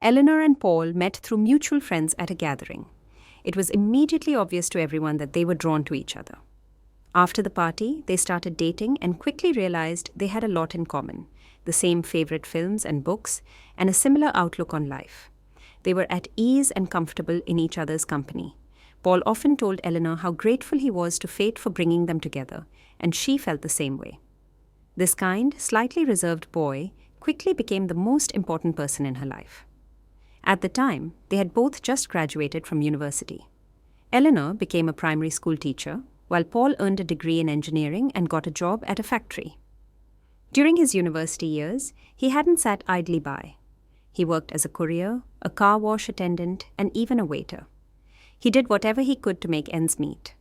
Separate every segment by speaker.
Speaker 1: Eleanor and Paul met through mutual friends at a gathering. It was immediately obvious to everyone that they were drawn to each other. After the party, they started dating and quickly realized they had a lot in common: the same favorite films and books, and a similar outlook on life. They were at ease and comfortable in each other's company. Paul often told Eleanor how grateful he was to fate for bringing them together, and she felt the same way. This kind, slightly reserved boy quickly became the most important person in her life. At the time, they had both just graduated from university. Eleanor became a primary school teacher, while Paul earned a degree in engineering and got a job at a factory. During his university years, he hadn't sat idly by. He worked as a courier, a car wash attendant, and even a waiter. He did whatever he could to make ends meet.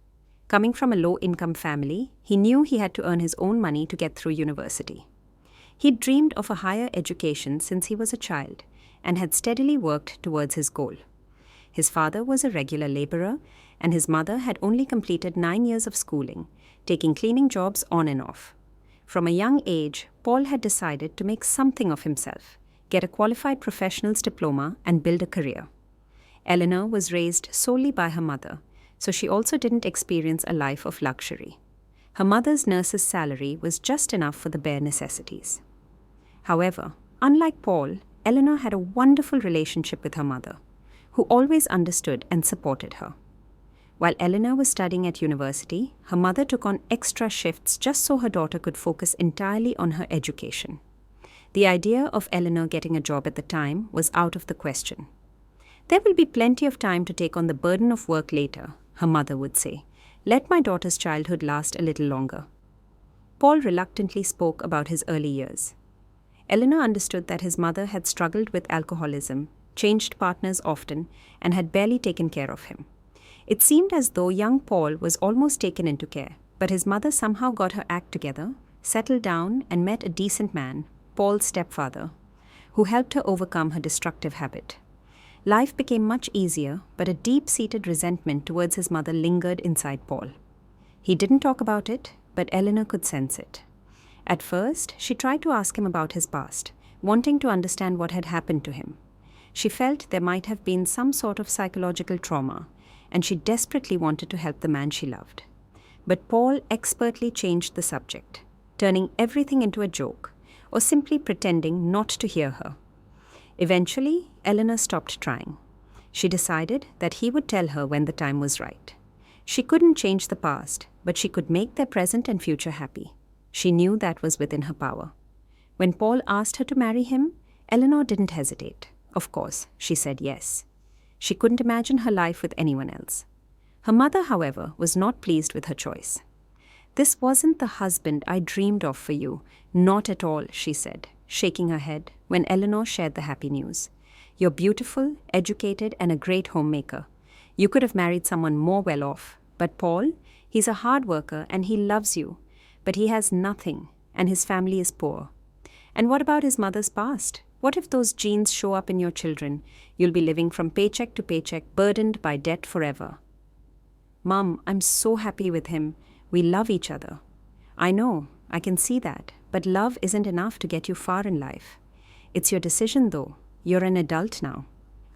Speaker 1: Coming from a low-income family, he knew he had to earn his own money to get through university. He'd dreamed of a higher education since he was a child and had steadily worked towards his goal. His father was a regular laborer, and his mother had only completed 9 years of schooling, taking cleaning jobs on and off. From a young age, Paul had decided to make something of himself, get a qualified professional's diploma, and build a career. Eleanor was raised solely by her mother, so she also didn't experience a life of luxury. Her mother's nurse's salary was just enough for the bare necessities. However, unlike Paul, Eleanor had a wonderful relationship with her mother, who always understood and supported her. While Eleanor was studying at university, her mother took on extra shifts just so her daughter could focus entirely on her education. The idea of Eleanor getting a job at the time was out of the question. "There will be plenty of time to take on the burden of work later," her mother would say. "Let my daughter's childhood last a little longer." Paul reluctantly spoke about his early years. Eleanor understood that his mother had struggled with alcoholism, changed partners often, and had barely taken care of him. It seemed as though young Paul was almost taken into care, but his mother somehow got her act together, settled down, and met a decent man, Paul's stepfather, who helped her overcome her destructive habit. Life became much easier, but a deep-seated resentment towards his mother lingered inside Paul. He didn't talk about it, but Eleanor could sense it. At first, she tried to ask him about his past, wanting to understand what had happened to him. She felt there might have been some sort of psychological trauma, and she desperately wanted to help the man she loved. But Paul expertly changed the subject, turning everything into a joke, or simply pretending not to hear her. Eventually, Eleanor stopped trying. She decided that he would tell her when the time was right. She couldn't change the past, but she could make their present and future happy. She knew that was within her power. When Paul asked her to marry him, Eleanor didn't hesitate. Of course, she said yes. She couldn't imagine her life with anyone else. Her mother, however, was not pleased with her choice. "This wasn't the husband I dreamed of for you. Not at all," she said, shaking her head when Eleanor shared the happy news. "You're beautiful, educated, and a great homemaker. You could have married someone more well off. But Paul, he's a hard worker and he loves you. But he has nothing, and his family is poor. And what about his mother's past? What if those genes show up in your children? You'll be living from paycheck to paycheck, burdened by debt forever." "Mom, I'm so happy with him. We love each other." "I know, I can see that, but love isn't enough to get you far in life. It's your decision, though. You're an adult now."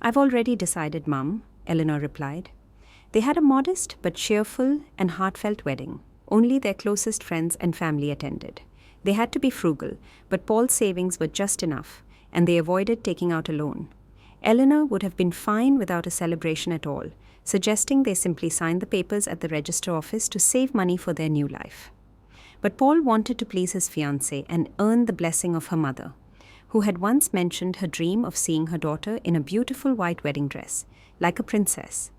Speaker 1: "I've already decided, Mum," Eleanor replied. They had a modest but cheerful and heartfelt wedding. Only their closest friends and family attended. They had to be frugal, but Paul's savings were just enough, and they avoided taking out a loan. Eleanor would have been fine without a celebration at all, suggesting they simply sign the papers at the register office to save money for their new life. But Paul wanted to please his fiancée and earn the blessing of her mother, who had once mentioned her dream of seeing her daughter in a beautiful white wedding dress, like a princess.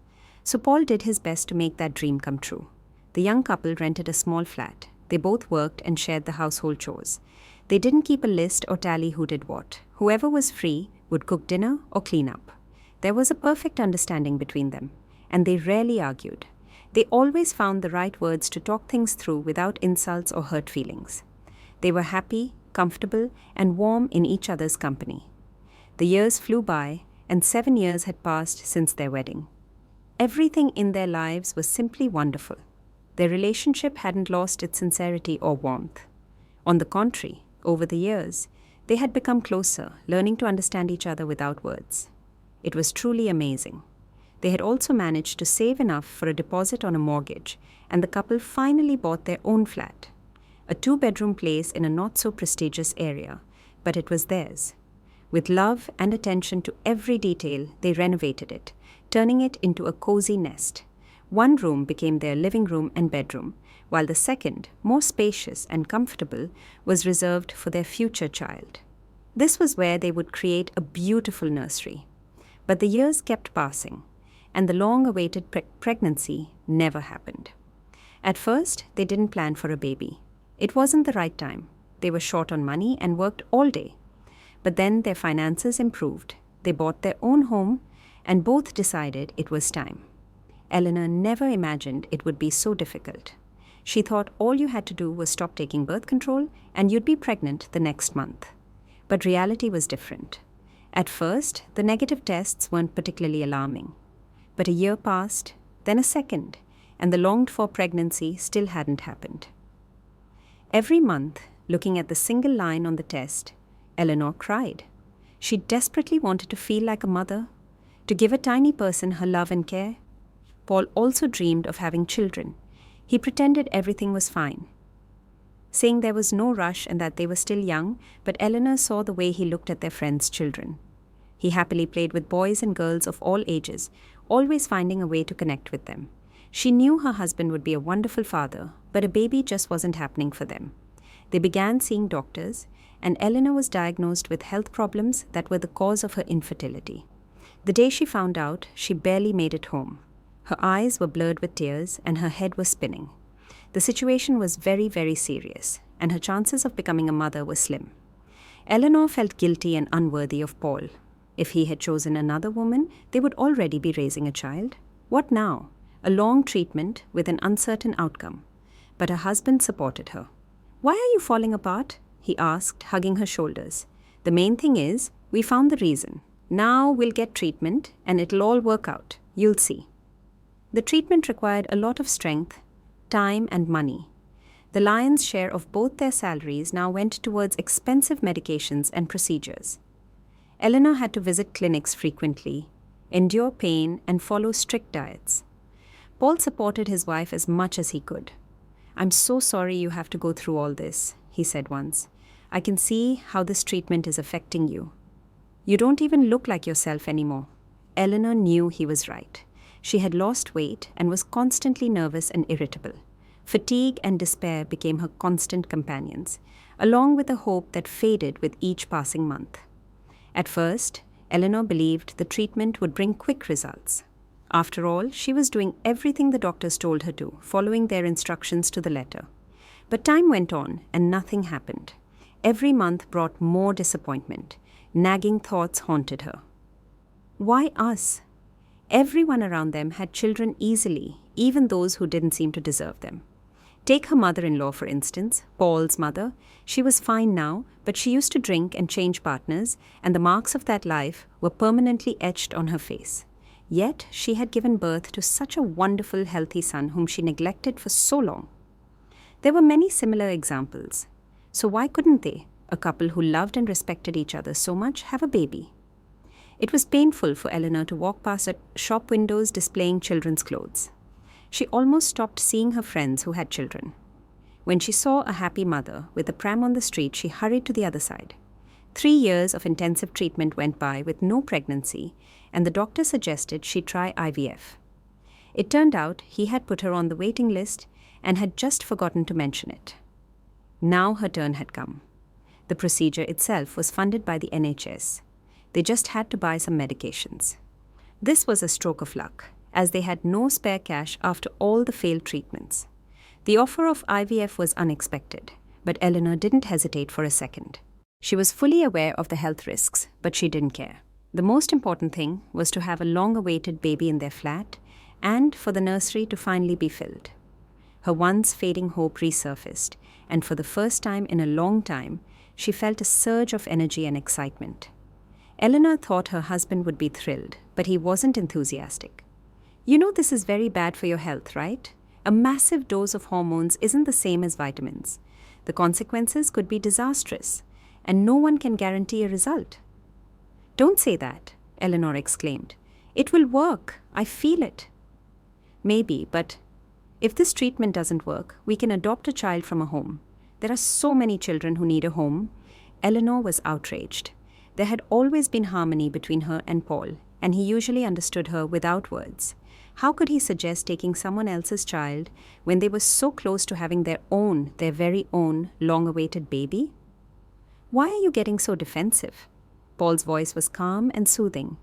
Speaker 1: So Paul did his best to make that dream come true. The young couple rented a small flat. They both worked and shared the household chores. They didn't keep a list or tally who did what. Whoever was free would cook dinner or clean up. There was a perfect understanding between them, and they rarely argued. They always found the right words to talk things through without insults or hurt feelings. They were happy, comfortable, and warm in each other's company. The years flew by, and 7 years had passed since their wedding. Everything in their lives was simply wonderful. Their relationship hadn't lost its sincerity or warmth. On the contrary, over the years, They had become closer, learning to understand each other without words. It was truly amazing. They had also managed to save enough for a deposit on a mortgage, and the couple finally bought their own flat. A 2-bedroom place in a not-so-prestigious area, but it was theirs. With love and attention to every detail, they renovated it, turning it into a cozy nest. One room became their living room and bedroom, while the second, more spacious and comfortable, was reserved for their future child. This was where they would create a beautiful nursery. But the years kept passing, and the long-awaited pregnancy never happened. At first, they didn't plan for a baby. It wasn't the right time. They were short on money and worked all day. But then their finances improved. They bought their own home, and both decided it was time. Eleanor never imagined it would be so difficult. She thought all you had to do was stop taking birth control and you'd be pregnant the next month. But reality was different. At first, the negative tests weren't particularly alarming. But a year passed, then a second, and the longed-for pregnancy still hadn't happened. Every month, looking at the single line on the test, Eleanor cried. She desperately wanted to feel like a mother, to give a tiny person her love and care. Paul also dreamed of having children. He pretended everything was fine, saying there was no rush and that they were still young, but Eleanor saw the way he looked at their friends' children. He happily played with boys and girls of all ages, always finding a way to connect with them. She knew her husband would be a wonderful father, but a baby just wasn't happening for them. They began seeing doctors, and Eleanor was diagnosed with health problems that were the cause of her infertility. The day she found out, she barely made it home. Her eyes were blurred with tears, and her head was spinning. The situation was very, very serious, and her chances of becoming a mother were slim. Eleanor felt guilty and unworthy of Paul. If he had chosen another woman, they would already be raising a child. What now? A long treatment with an uncertain outcome. But her husband supported her. "Why are you falling apart?" he asked, hugging her shoulders. "The main thing is, we found the reason. Now we'll get treatment, and it'll all work out. You'll see." The treatment required a lot of strength, time, and money. The lion's share of both their salaries now went towards expensive medications and procedures. Eleanor had to visit clinics frequently, endure pain, and follow strict diets. Paul supported his wife as much as he could. "I'm so sorry you have to go through all this," he said once. "I can see how this treatment is affecting you. You don't even look like yourself anymore." Eleanor knew he was right. She had lost weight and was constantly nervous and irritable. Fatigue and despair became her constant companions, along with a hope that faded with each passing month. At first, Eleanor believed the treatment would bring quick results. After all, she was doing everything the doctors told her to, following their instructions to the letter. But time went on, and nothing happened. Every month brought more disappointment. Nagging thoughts haunted her. Why us? Everyone around them had children easily, even those who didn't seem to deserve them. Take her mother-in-law, for instance, Paul's mother. She was fine now, but she used to drink and change partners, and the marks of that life were permanently etched on her face. Yet she had given birth to such a wonderful, healthy son whom she neglected for so long. There were many similar examples. So why couldn't they, a couple who loved and respected each other so much, have a baby? It was painful for Eleanor to walk past shop windows displaying children's clothes. She almost stopped seeing her friends who had children. When she saw a happy mother with a pram on the street, she hurried to the other side. 3 years of intensive treatment went by with no pregnancy, and the doctor suggested she try IVF. It turned out he had put her on the waiting list and had just forgotten to mention it. Now her turn had come. The procedure itself was funded by the NHS. They just had to buy some medications. This was a stroke of luck, as they had no spare cash after all the failed treatments. The offer of IVF was unexpected, but Eleanor didn't hesitate for a second. She was fully aware of the health risks, but she didn't care. The most important thing was to have a long-awaited baby in their flat and for the nursery to finally be filled. Her once fading hope resurfaced, and for the first time in a long time, she felt a surge of energy and excitement. Eleanor thought her husband would be thrilled, but he wasn't enthusiastic. "You know this is very bad for your health, right? A massive dose of hormones isn't the same as vitamins. The consequences could be disastrous. and no one can guarantee a result. Don't say that, Eleanor exclaimed. It will work. I feel it. Maybe, but if this treatment doesn't work, we can adopt a child from a home. There are so many children who need a home. Eleanor was outraged. There had always been harmony between her and Paul, and he usually understood her without words. How could he suggest taking someone else's child when they were so close to having their very own, long-awaited baby? Why are you getting so defensive? Paul's voice was calm and soothing.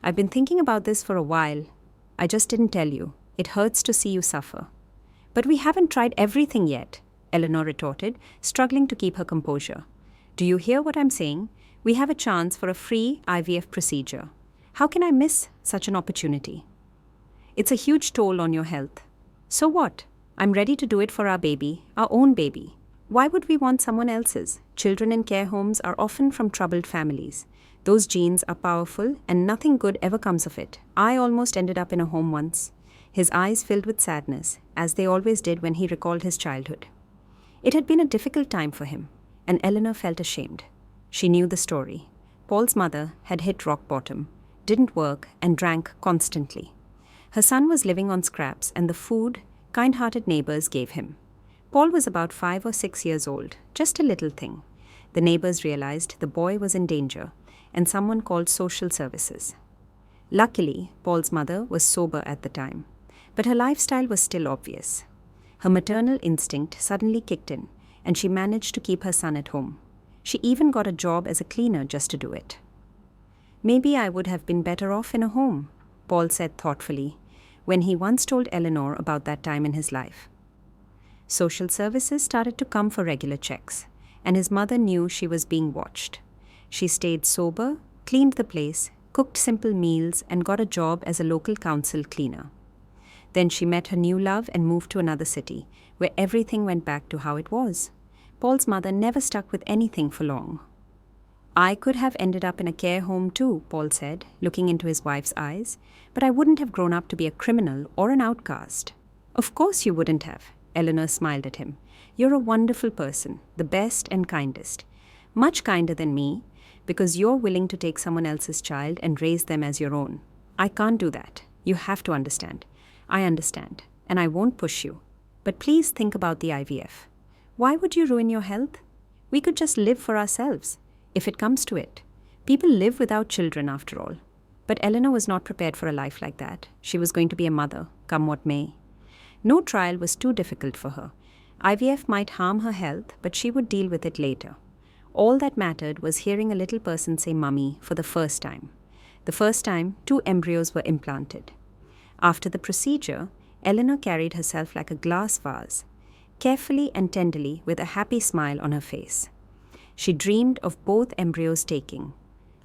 Speaker 1: I've been thinking about this for a while. I just didn't tell you. It hurts to see you suffer. But we haven't tried everything yet, Eleanor retorted, struggling to keep her composure. Do you hear what I'm saying? We have a chance for a free IVF procedure. How can I miss such an opportunity? It's a huge toll on your health. So what? I'm ready to do it for our baby, our own baby. Why would we want someone else's? Children in care homes are often from troubled families. Those genes are powerful and nothing good ever comes of it. I almost ended up in a home once. His eyes filled with sadness, as they always did when he recalled his childhood. It had been a difficult time for him, and Eleanor felt ashamed. She knew the story. Paul's mother had hit rock bottom, didn't work, and drank constantly. Her son was living on scraps and the food kind-hearted neighbors gave him. Paul was about 5 or 6 years old, just a little thing. The neighbors realized the boy was in danger, and someone called social services. Luckily, Paul's mother was sober at the time, but her lifestyle was still obvious. Her maternal instinct suddenly kicked in, and she managed to keep her son at home. She even got a job as a cleaner just to do it. Maybe I would have been better off in a home, Paul said thoughtfully, when he once told Eleanor about that time in his life. Social services started to come for regular checks, and his mother knew she was being watched. She stayed sober, cleaned the place, cooked simple meals, and got a job as a local council cleaner. Then she met her new love and moved to another city, where everything went back to how it was. Paul's mother never stuck with anything for long. I could have ended up in a care home too, Paul said, looking into his wife's eyes, but I wouldn't have grown up to be a criminal or an outcast. Of course you wouldn't have, Eleanor smiled at him. You're a wonderful person, the best and kindest. Much kinder than me, because you're willing to take someone else's child and raise them as your own. I can't do that. You have to understand. I understand, and I won't push you. But please think about the IVF. Why would you ruin your health? We could just live for ourselves, if it comes to it. People live without children after all. But Eleanor was not prepared for a life like that. She was going to be a mother, come what may. No trial was too difficult for her. IVF might harm her health, but she would deal with it later. All that mattered was hearing a little person say mummy for the first time. The first time 2 embryos were implanted. After the procedure, Eleanor carried herself like a glass vase, carefully and tenderly with a happy smile on her face. She dreamed of both embryos taking,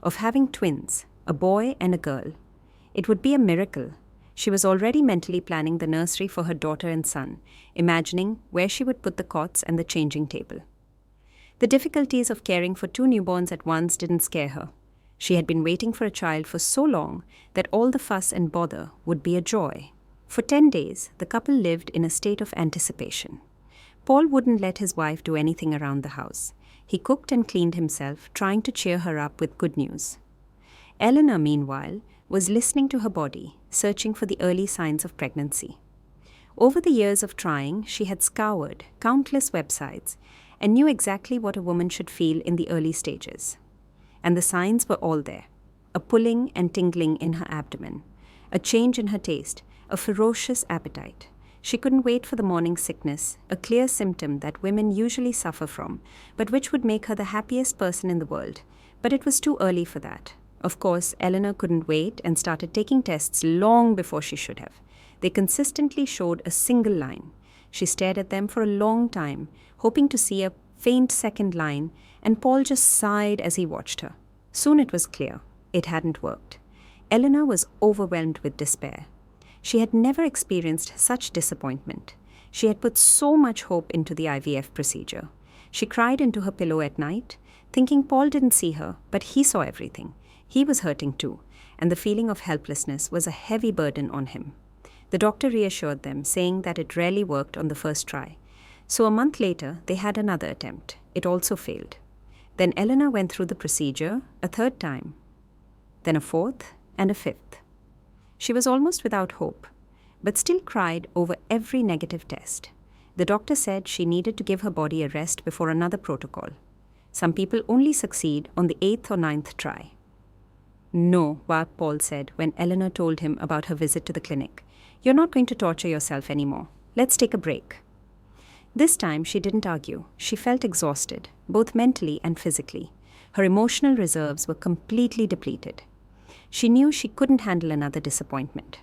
Speaker 1: of having twins, a boy and a girl. It would be a miracle. She was already mentally planning the nursery for her daughter and son, imagining where she would put the cots and the changing table. The difficulties of caring for 2 newborns at once didn't scare her. She had been waiting for a child for so long that all the fuss and bother would be a joy. For 10 days, the couple lived in a state of anticipation. Paul wouldn't let his wife do anything around the house. He cooked and cleaned himself, trying to cheer her up with good news. Eleanor, meanwhile, was listening to her body, searching for the early signs of pregnancy. Over the years of trying, she had scoured countless websites and knew exactly what a woman should feel in the early stages. And the signs were all there. A pulling and tingling in her abdomen, a change in her taste, a ferocious appetite. She couldn't wait for the morning sickness, a clear symptom that women usually suffer from, but which would make her the happiest person in the world. But it was too early for that. Of course, Eleanor couldn't wait and started taking tests long before she should have. They consistently showed a single line. She stared at them for a long time, hoping to see a faint second line, and Paul just sighed as he watched her. Soon it was clear. It hadn't worked. Eleanor was overwhelmed with despair. She had never experienced such disappointment. She had put so much hope into the IVF procedure. She cried into her pillow at night, thinking Paul didn't see her, but he saw everything. He was hurting too, and the feeling of helplessness was a heavy burden on him. The doctor reassured them, saying that it rarely worked on the first try. So a month later, they had another attempt. It also failed. Then Eleanor went through the procedure a third time, then a fourth and a fifth. She was almost without hope, but still cried over every negative test. The doctor said she needed to give her body a rest before another protocol. Some people only succeed on the 8th or ninth try. No, Paul said when Eleanor told him about her visit to the clinic. You're not going to torture yourself anymore. Let's take a break. This time she didn't argue. She felt exhausted, both mentally and physically. Her emotional reserves were completely depleted. She knew she couldn't handle another disappointment.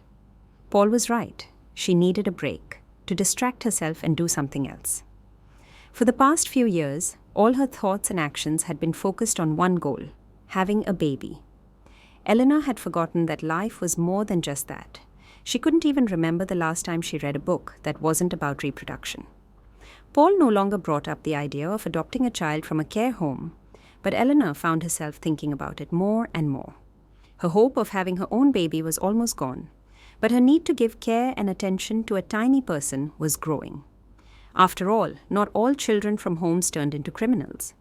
Speaker 1: Paul was right. She needed a break, to distract herself and do something else. For the past few years, all her thoughts and actions had been focused on one goal, having a baby. Eleanor had forgotten that life was more than just that. She couldn't even remember the last time she read a book that wasn't about reproduction. Paul no longer brought up the idea of adopting a child from a care home, but Eleanor found herself thinking about it more and more. Her hope of having her own baby was almost gone, but her need to give care and attention to a tiny person was growing. After all, not all children from homes turned into criminals.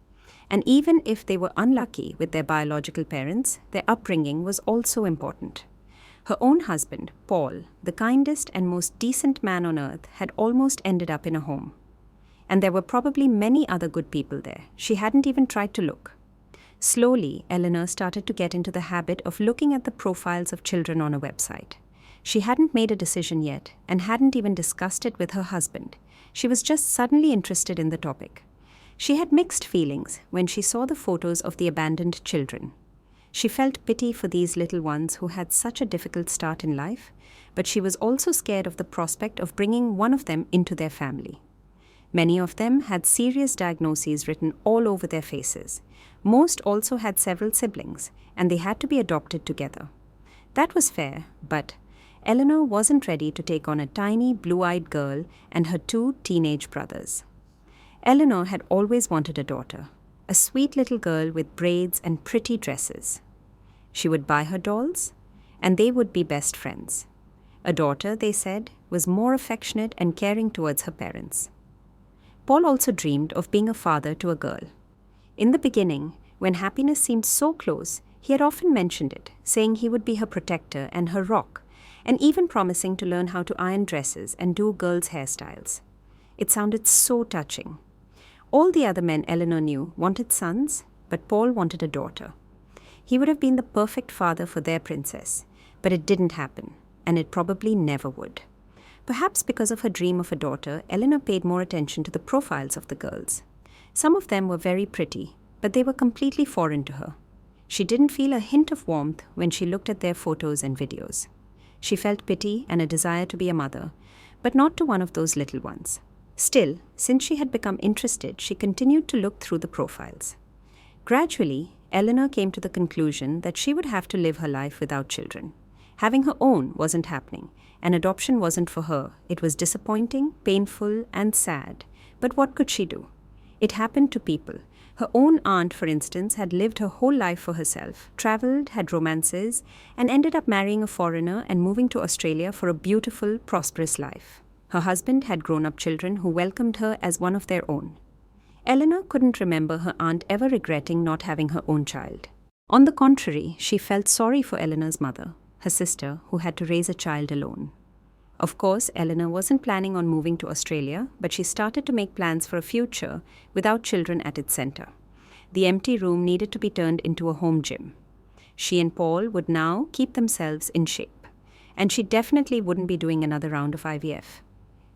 Speaker 1: And even if they were unlucky with their biological parents, their upbringing was also important. Her own husband, Paul, the kindest and most decent man on earth, had almost ended up in a home. And there were probably many other good people there. She hadn't even tried to look. Slowly, Eleanor started to get into the habit of looking at the profiles of children on a website. She hadn't made a decision yet and hadn't even discussed it with her husband. She was just suddenly interested in the topic. She had mixed feelings when she saw the photos of the abandoned children. She felt pity for these little ones who had such a difficult start in life, but she was also scared of the prospect of bringing one of them into their family. Many of them had serious diagnoses written all over their faces. Most also had several siblings, and they had to be adopted together. That was fair, but Eleanor wasn't ready to take on a tiny, blue-eyed girl and her 2 teenage brothers. Eleanor had always wanted a daughter, a sweet little girl with braids and pretty dresses. She would buy her dolls, and they would be best friends. A daughter, they said, was more affectionate and caring towards her parents. Paul also dreamed of being a father to a girl. In the beginning, when happiness seemed so close, he had often mentioned it, saying he would be her protector and her rock, and even promising to learn how to iron dresses and do girls' hairstyles. It sounded so touching. All the other men Eleanor knew wanted sons, but Paul wanted a daughter. He would have been the perfect father for their princess, but it didn't happen, and it probably never would. Perhaps because of her dream of a daughter, Eleanor paid more attention to the profiles of the girls. Some of them were very pretty, but they were completely foreign to her. She didn't feel a hint of warmth when she looked at their photos and videos. She felt pity and a desire to be a mother, but not to one of those little ones. Still, since she had become interested, she continued to look through the profiles. Gradually, Eleanor came to the conclusion that she would have to live her life without children. Having her own wasn't happening, and adoption wasn't for her. It was disappointing, painful, and sad. But what could she do? It happened to people. Her own aunt, for instance, had lived her whole life for herself, traveled, had romances, and ended up marrying a foreigner and moving to Australia for a beautiful, prosperous life. Her husband had grown-up children who welcomed her as one of their own. Eleanor couldn't remember her aunt ever regretting not having her own child. On the contrary, she felt sorry for Eleanor's mother, her sister, who had to raise a child alone. Of course, Eleanor wasn't planning on moving to Australia, but she started to make plans for a future without children at its center. The empty room needed to be turned into a home gym. She and Paul would now keep themselves in shape, and she definitely wouldn't be doing another round of IVF.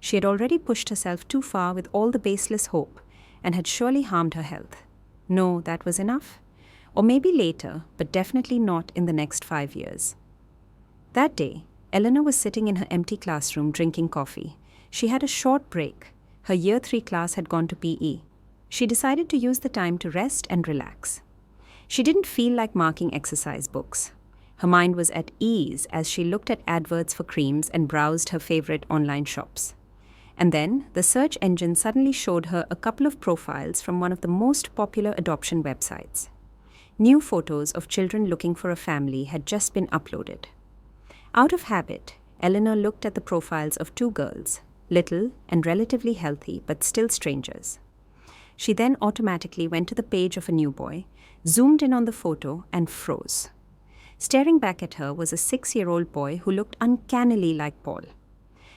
Speaker 1: She had already pushed herself too far with all the baseless hope and had surely harmed her health. No, that was enough. Or maybe later, but definitely not in the next 5 years. That day, Eleanor was sitting in her empty classroom drinking coffee. She had a short break. Her Year 3 class had gone to PE. She decided to use the time to rest and relax. She didn't feel like marking exercise books. Her mind was at ease as she looked at adverts for creams and browsed her favorite online shops. And then, the search engine suddenly showed her a couple of profiles from one of the most popular adoption websites. New photos of children looking for a family had just been uploaded. Out of habit, Eleanor looked at the profiles of 2 girls, little and relatively healthy but still strangers. She then automatically went to the page of a new boy, zoomed in on the photo, and froze. Staring back at her was a 6-year-old boy who looked uncannily like Paul.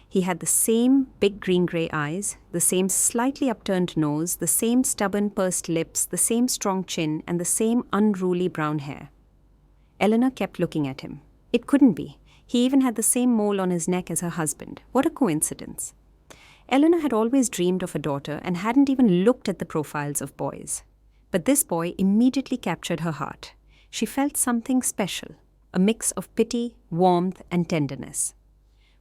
Speaker 1: He had the same big green-grey eyes, the same slightly upturned nose, the same stubborn pursed lips, the same strong chin, and the same unruly brown hair. Eleanor kept looking at him. It couldn't be. He even had the same mole on his neck as her husband. What a coincidence. Eleanor had always dreamed of a daughter and hadn't even looked at the profiles of boys. But this boy immediately captured her heart. She felt something special, a mix of pity, warmth, and tenderness.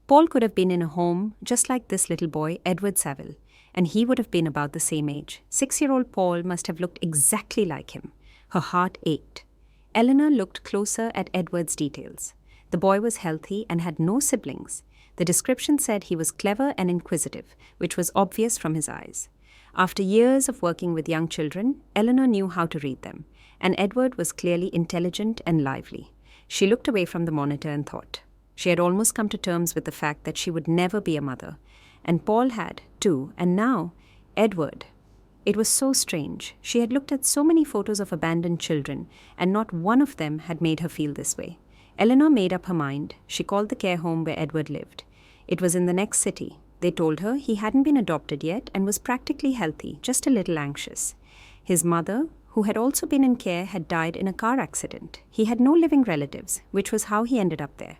Speaker 1: Paul could have been in a home just like this little boy, Edward Saville, and he would have been about the same age. 6-year-old Paul must have looked exactly like him. Her heart ached. Eleanor looked closer at Edward's details. The boy was healthy and had no siblings. The description said he was clever and inquisitive, which was obvious from his eyes. After years of working with young children, Eleanor knew how to read them, and Edward was clearly intelligent and lively. She looked away from the monitor and thought. She had almost come to terms with the fact that she would never be a mother. And Paul had, too, and now, Edward. It was so strange. She had looked at so many photos of abandoned children, and not one of them had made her feel this way. Eleanor made up her mind. She called the care home where Edward lived. It was in the next city. They told her he hadn't been adopted yet and was practically healthy, just a little anxious. His mother, who had also been in care, had died in a car accident. He had no living relatives, which was how he ended up there.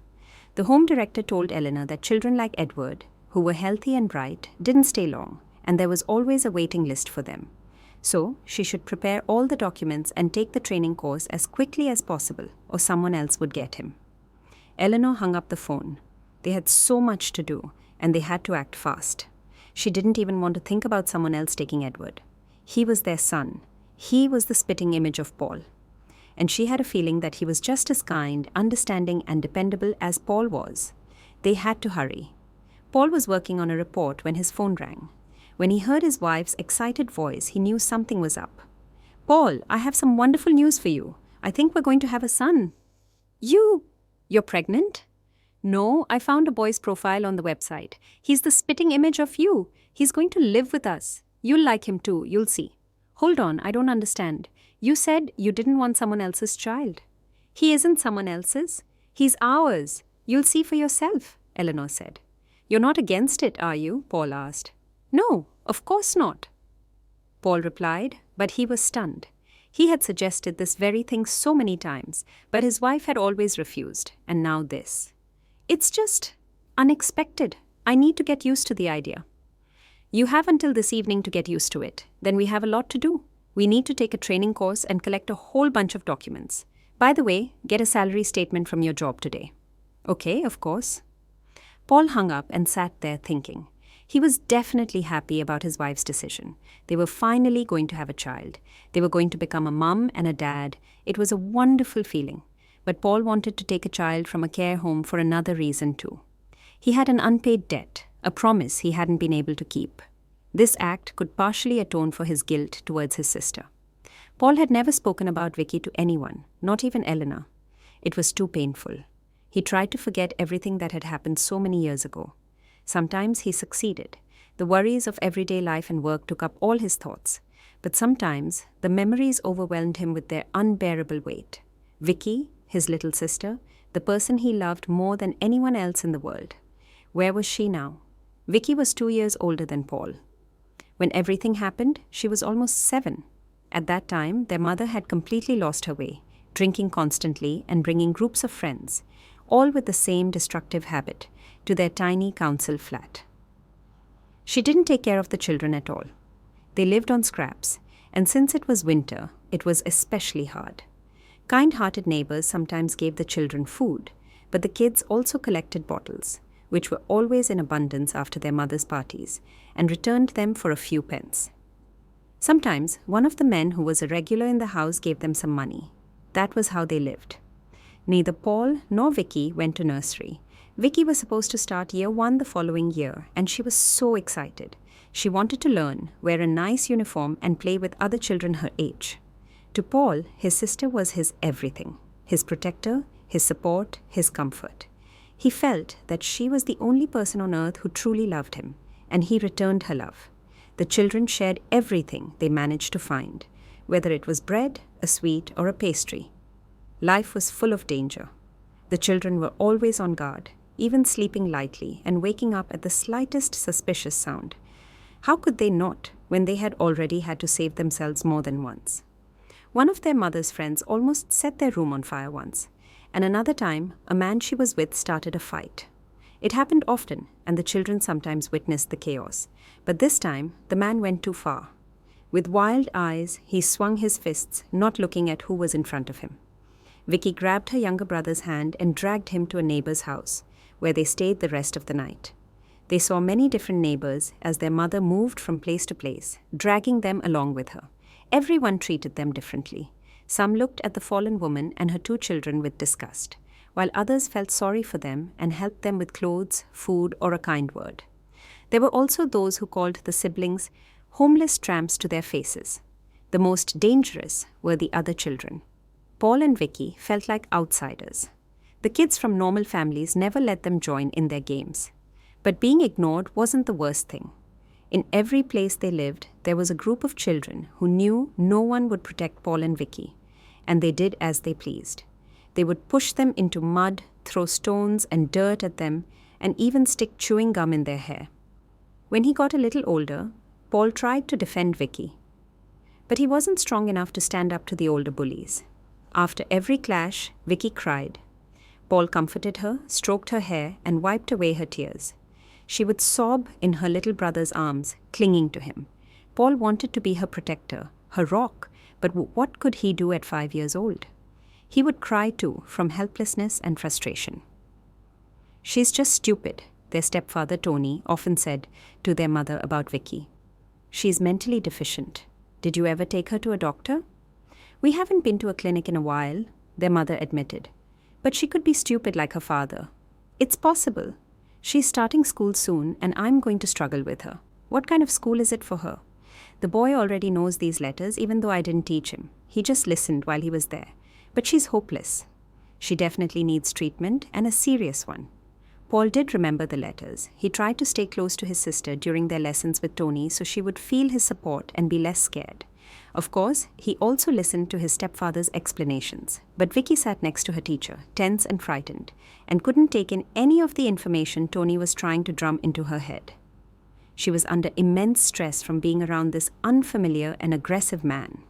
Speaker 1: The home director told Eleanor that children like Edward, who were healthy and bright, didn't stay long, and there was always a waiting list for them. So, she should prepare all the documents and take the training course as quickly as possible, or someone else would get him. Eleanor hung up the phone. They had so much to do, and they had to act fast. She didn't even want to think about someone else taking Edward. He was their son. He was the spitting image of Paul. And she had a feeling that he was just as kind, understanding, and dependable as Paul was. They had to hurry. Paul was working on a report when his phone rang. When he heard his wife's excited voice, he knew something was up. "Paul, I have some wonderful news for you. I think we're going to have a son." You're pregnant?" "No, I found a boy's profile on the website. He's the spitting image of you. He's going to live with us. You'll like him too, you'll see." "Hold on, I don't understand. You said you didn't want someone else's child." "He isn't someone else's. He's ours. You'll see for yourself," Eleanor said. "You're not against it, are you?" Paul asked. "No, of course not," Paul replied, but he was stunned. He had suggested this very thing so many times, but his wife had always refused, and now this. "It's just unexpected. I need to get used to the idea." "You have until this evening to get used to it. Then we have a lot to do. We need to take a training course and collect a whole bunch of documents. By the way, get a salary statement from your job today." "Okay, of course." Paul hung up and sat there thinking. He was definitely happy about his wife's decision. They were finally going to have a child. They were going to become a mum and a dad. It was a wonderful feeling. But Paul wanted to take a child from a care home for another reason too. He had an unpaid debt, a promise he hadn't been able to keep. This act could partially atone for his guilt towards his sister. Paul had never spoken about Vicky to anyone, not even Eleanor. It was too painful. He tried to forget everything that had happened so many years ago. Sometimes he succeeded. The worries of everyday life and work took up all his thoughts. But sometimes the memories overwhelmed him with their unbearable weight. Vicky, his little sister, the person he loved more than anyone else in the world. Where was she now? Vicky was 2 years older than Paul. When everything happened, she was almost 7. At that time, their mother had completely lost her way, drinking constantly and bringing groups of friends, all with the same destructive habit, to their tiny council flat. She didn't take care of the children at all. They lived on scraps, and since it was winter, it was especially hard. Kind-hearted neighbors sometimes gave the children food, but the kids also collected bottles, which were always in abundance after their mother's parties, and returned them for a few pence. Sometimes one of the men who was a regular in the house gave them some money. That was how they lived. Neither Paul nor Vicky went to nursery. Vicky was supposed to start year 1 the following year, and she was so excited. She wanted to learn, wear a nice uniform, and play with other children her age. To Paul, his sister was his everything, his protector, his support, his comfort. He felt that she was the only person on earth who truly loved him, and he returned her love. The children shared everything they managed to find, whether it was bread, a sweet, or a pastry. Life was full of danger. The children were always on guard, even sleeping lightly and waking up at the slightest suspicious sound. How could they not, when they had already had to save themselves more than once? One of their mother's friends almost set their room on fire once, and another time, a man she was with started a fight. It happened often, and the children sometimes witnessed the chaos. But this time, the man went too far. With wild eyes, he swung his fists, not looking at who was in front of him. Vicky grabbed her younger brother's hand and dragged him to a neighbor's house, where they stayed the rest of the night. They saw many different neighbors as their mother moved from place to place, dragging them along with her. Everyone treated them differently. Some looked at the fallen woman and her 2 children with disgust, while others felt sorry for them and helped them with clothes, food, or a kind word. There were also those who called the siblings homeless tramps to their faces. The most dangerous were the other children. Paul and Vicky felt like outsiders. The kids from normal families never let them join in their games. But being ignored wasn't the worst thing. In every place they lived, there was a group of children who knew no one would protect Paul and Vicky, and they did as they pleased. They would push them into mud, throw stones and dirt at them, and even stick chewing gum in their hair. When he got a little older, Paul tried to defend Vicky. But he wasn't strong enough to stand up to the older bullies. After every clash, Vicky cried. Paul comforted her, stroked her hair, and wiped away her tears. She would sob in her little brother's arms, clinging to him. Paul wanted to be her protector, her rock, but what could he do at 5 years old? He would cry too, from helplessness and frustration. "She's just stupid," their stepfather Tony often said to their mother about Vicky. "She's mentally deficient. Did you ever take her to a doctor?" "We haven't been to a clinic in a while," their mother admitted. "But she could be stupid like her father." "It's possible. She's starting school soon, and I'm going to struggle with her. What kind of school is it for her? The boy already knows these letters, even though I didn't teach him. He just listened while he was there. But she's hopeless. She definitely needs treatment, and a serious one." Paul did remember the letters. He tried to stay close to his sister during their lessons with Tony so she would feel his support and be less scared. Of course, he also listened to his stepfather's explanations. But Vicky sat next to her teacher, tense and frightened, and couldn't take in any of the information Tony was trying to drum into her head. She was under immense stress from being around this unfamiliar and aggressive man.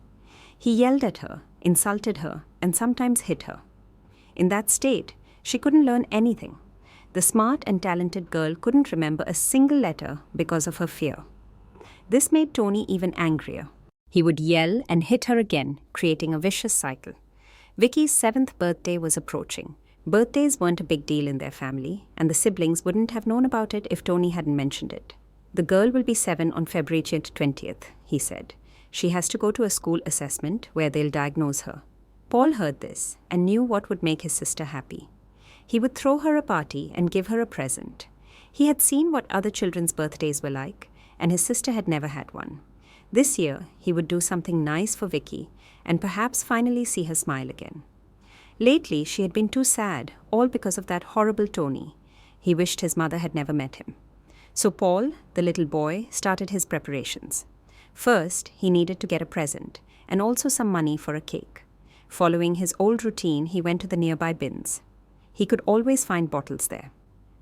Speaker 1: He yelled at her, insulted her, and sometimes hit her. In that state, she couldn't learn anything. The smart and talented girl couldn't remember a single letter because of her fear. This made Tony even angrier. He would yell and hit her again, creating a vicious cycle. Vicky's 7th birthday was approaching. Birthdays weren't a big deal in their family, and the siblings wouldn't have known about it if Tony hadn't mentioned it. "The girl will be 7 on February 20th, he said. "She has to go to a school assessment where they'll diagnose her." Paul heard this and knew what would make his sister happy. He would throw her a party and give her a present. He had seen what other children's birthdays were like, and his sister had never had one. This year, he would do something nice for Vicky and perhaps finally see her smile again. Lately, she had been too sad, all because of that horrible Tony. He wished his mother had never met him. So Paul, the little boy, started his preparations. First, he needed to get a present and also some money for a cake. Following his old routine, he went to the nearby bins. He could always find bottles there.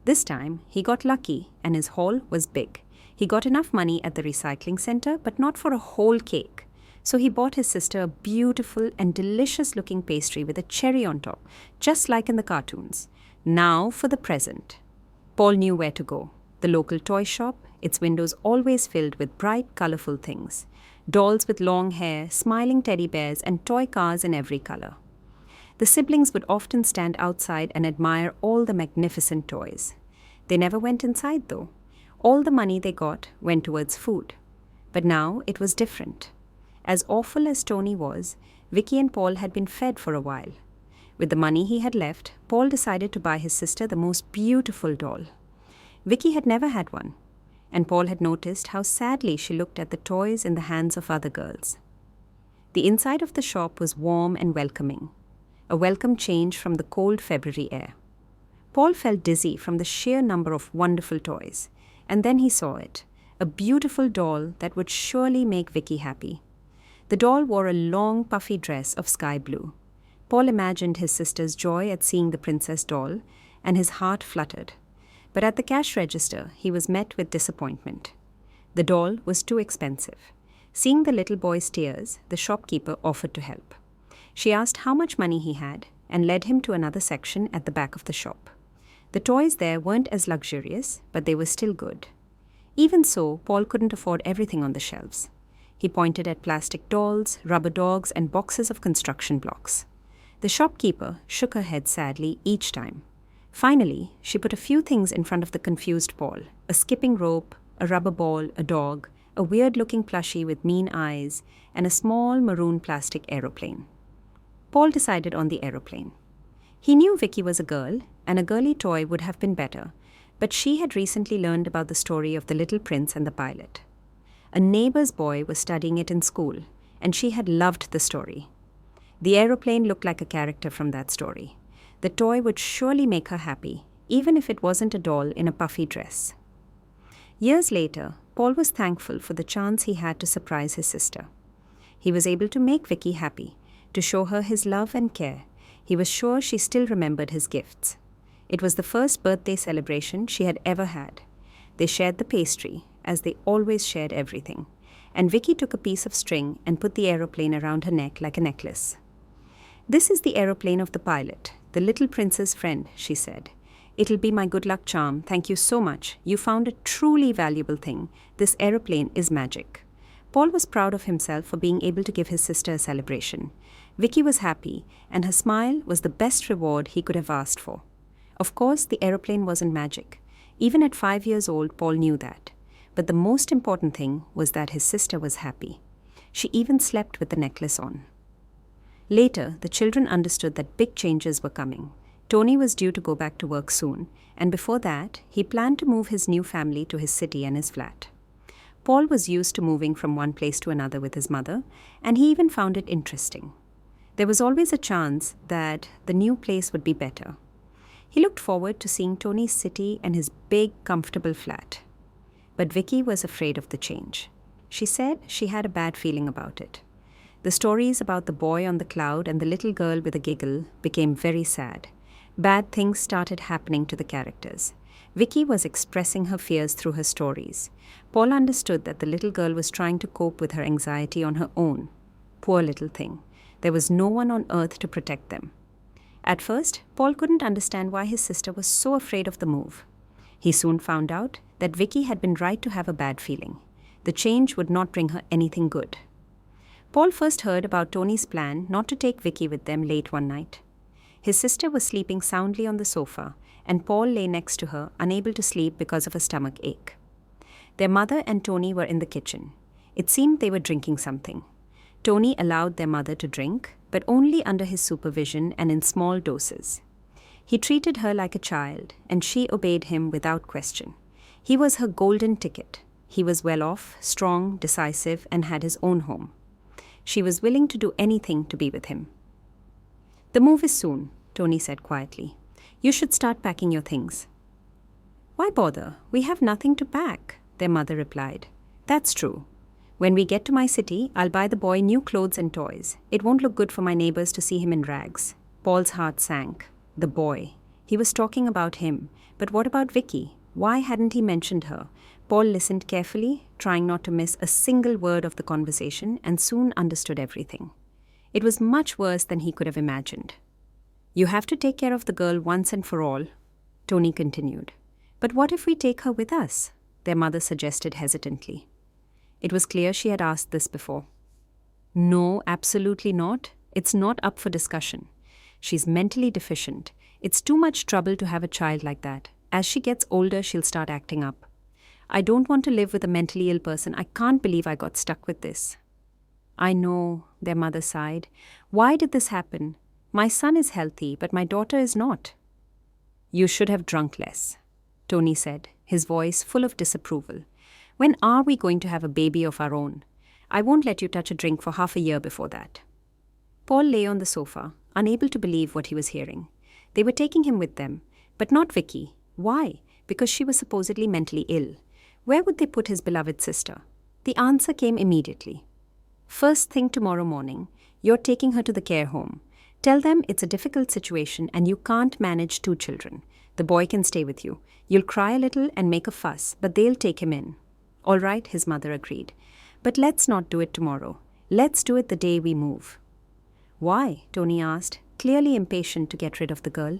Speaker 1: This time, he got lucky and his haul was big. He got enough money at the recycling center, but not for a whole cake. So he bought his sister a beautiful and delicious-looking pastry with a cherry on top, just like in the cartoons. Now for the present. Paul knew where to go. The local toy shop, its windows always filled with bright, colorful things. Dolls with long hair, smiling teddy bears, and toy cars in every color. The siblings would often stand outside and admire all the magnificent toys. They never went inside, though. All the money they got went towards food. But now it was different. As awful as Tony was, Vicky and Paul had been fed for a while. With the money he had left, Paul decided to buy his sister the most beautiful doll. Vicky had never had one, and Paul had noticed how sadly she looked at the toys in the hands of other girls. The inside of the shop was warm and welcoming, a welcome change from the cold February air. Paul felt dizzy from the sheer number of wonderful toys. And then he saw it, a beautiful doll that would surely make Vicky happy. The doll wore a long, puffy dress of sky blue. Paul imagined his sister's joy at seeing the princess doll, and his heart fluttered. But at the cash register, he was met with disappointment. The doll was too expensive. Seeing the little boy's tears, the shopkeeper offered to help. She asked how much money he had and led him to another section at the back of the shop. The toys there weren't as luxurious, but they were still good. Even so, Paul couldn't afford everything on the shelves. He pointed at plastic dolls, rubber dogs, and boxes of construction blocks. The shopkeeper shook her head sadly each time. Finally, she put a few things in front of the confused Paul: a skipping rope, a rubber ball, a dog, a weird-looking plushie with mean eyes, and a small maroon plastic aeroplane. Paul decided on the aeroplane. He knew Vicky was a girl, and a girly toy would have been better, but she had recently learned about the story of the little prince and the pilot. A neighbor's boy was studying it in school, and she had loved the story. The aeroplane looked like a character from that story. The toy would surely make her happy, even if it wasn't a doll in a puffy dress. Years later, Paul was thankful for the chance he had to surprise his sister. He was able to make Vicky happy, to show her his love and care. He was sure she still remembered his gifts. It was the first birthday celebration she had ever had. They shared the pastry, as they always shared everything, and Vicky took a piece of string and put the aeroplane around her neck like a necklace. "This is the aeroplane of the pilot, the little prince's friend," she said. "It'll be my good luck charm. Thank you so much. You found a truly valuable thing. This aeroplane is magic." Paul was proud of himself for being able to give his sister a celebration. Vicky was happy, and her smile was the best reward he could have asked for. Of course, the aeroplane wasn't magic. Even at 5 years old, Paul knew that. But the most important thing was that his sister was happy. She even slept with the necklace on. Later, the children understood that big changes were coming. Tony was due to go back to work soon, and before that, he planned to move his new family to his city and his flat. Paul was used to moving from one place to another with his mother, and he even found it interesting. There was always a chance that the new place would be better. He looked forward to seeing Tony's city and his big, comfortable flat. But Vicky was afraid of the change. She said she had a bad feeling about it. The stories about the boy on the cloud and the little girl with a giggle became very sad. Bad things started happening to the characters. Vicky was expressing her fears through her stories. Paul understood that the little girl was trying to cope with her anxiety on her own. Poor little thing. There was no one on earth to protect them. At first, Paul couldn't understand why his sister was so afraid of the move. He soon found out that Vicky had been right to have a bad feeling. The change would not bring her anything good. Paul first heard about Tony's plan not to take Vicky with them late one night. His sister was sleeping soundly on the sofa, and Paul lay next to her, unable to sleep because of a stomach ache. Their mother and Tony were in the kitchen. It seemed they were drinking something. Tony allowed their mother to drink, but only under his supervision and in small doses. He treated her like a child, and she obeyed him without question. He was her golden ticket. He was well off, strong, decisive, and had his own home. She was willing to do anything to be with him. "The move is soon," Tony said quietly. "You should start packing your things." "Why bother? We have nothing to pack," their mother replied. "That's true. When we get to my city, I'll buy the boy new clothes and toys. It won't look good for my neighbors to see him in rags." Paul's heart sank. The boy. He was talking about him. But what about Vicky? Why hadn't he mentioned her? Paul listened carefully, trying not to miss a single word of the conversation, and soon understood everything. It was much worse than he could have imagined. "You have to take care of the girl once and for all," Tony continued. "But what if we take her with us?" their mother suggested hesitantly. It was clear she had asked this before. "No, absolutely not. It's not up for discussion. She's mentally deficient. It's too much trouble to have a child like that. As she gets older, she'll start acting up. I don't want to live with a mentally ill person. I can't believe I got stuck with this." "I know," their mother sighed. "Why did this happen? My son is healthy, but my daughter is not." "You should have drunk less," Tony said, his voice full of disapproval. "When are we going to have a baby of our own? I won't let you touch a drink for half a year before that." Paul lay on the sofa, unable to believe what he was hearing. They were taking him with them, but not Vicky. Why? Because she was supposedly mentally ill. Where would they put his beloved sister? The answer came immediately. First thing tomorrow morning, you're taking her to the care home. Tell them it's a difficult situation and you can't manage 2 children. The boy can stay with you. You'll cry a little and make a fuss, but they'll take him in. All right, his mother agreed. But let's not do it tomorrow. Let's do it the day we move. Why? Tony asked, clearly impatient to get rid of the girl.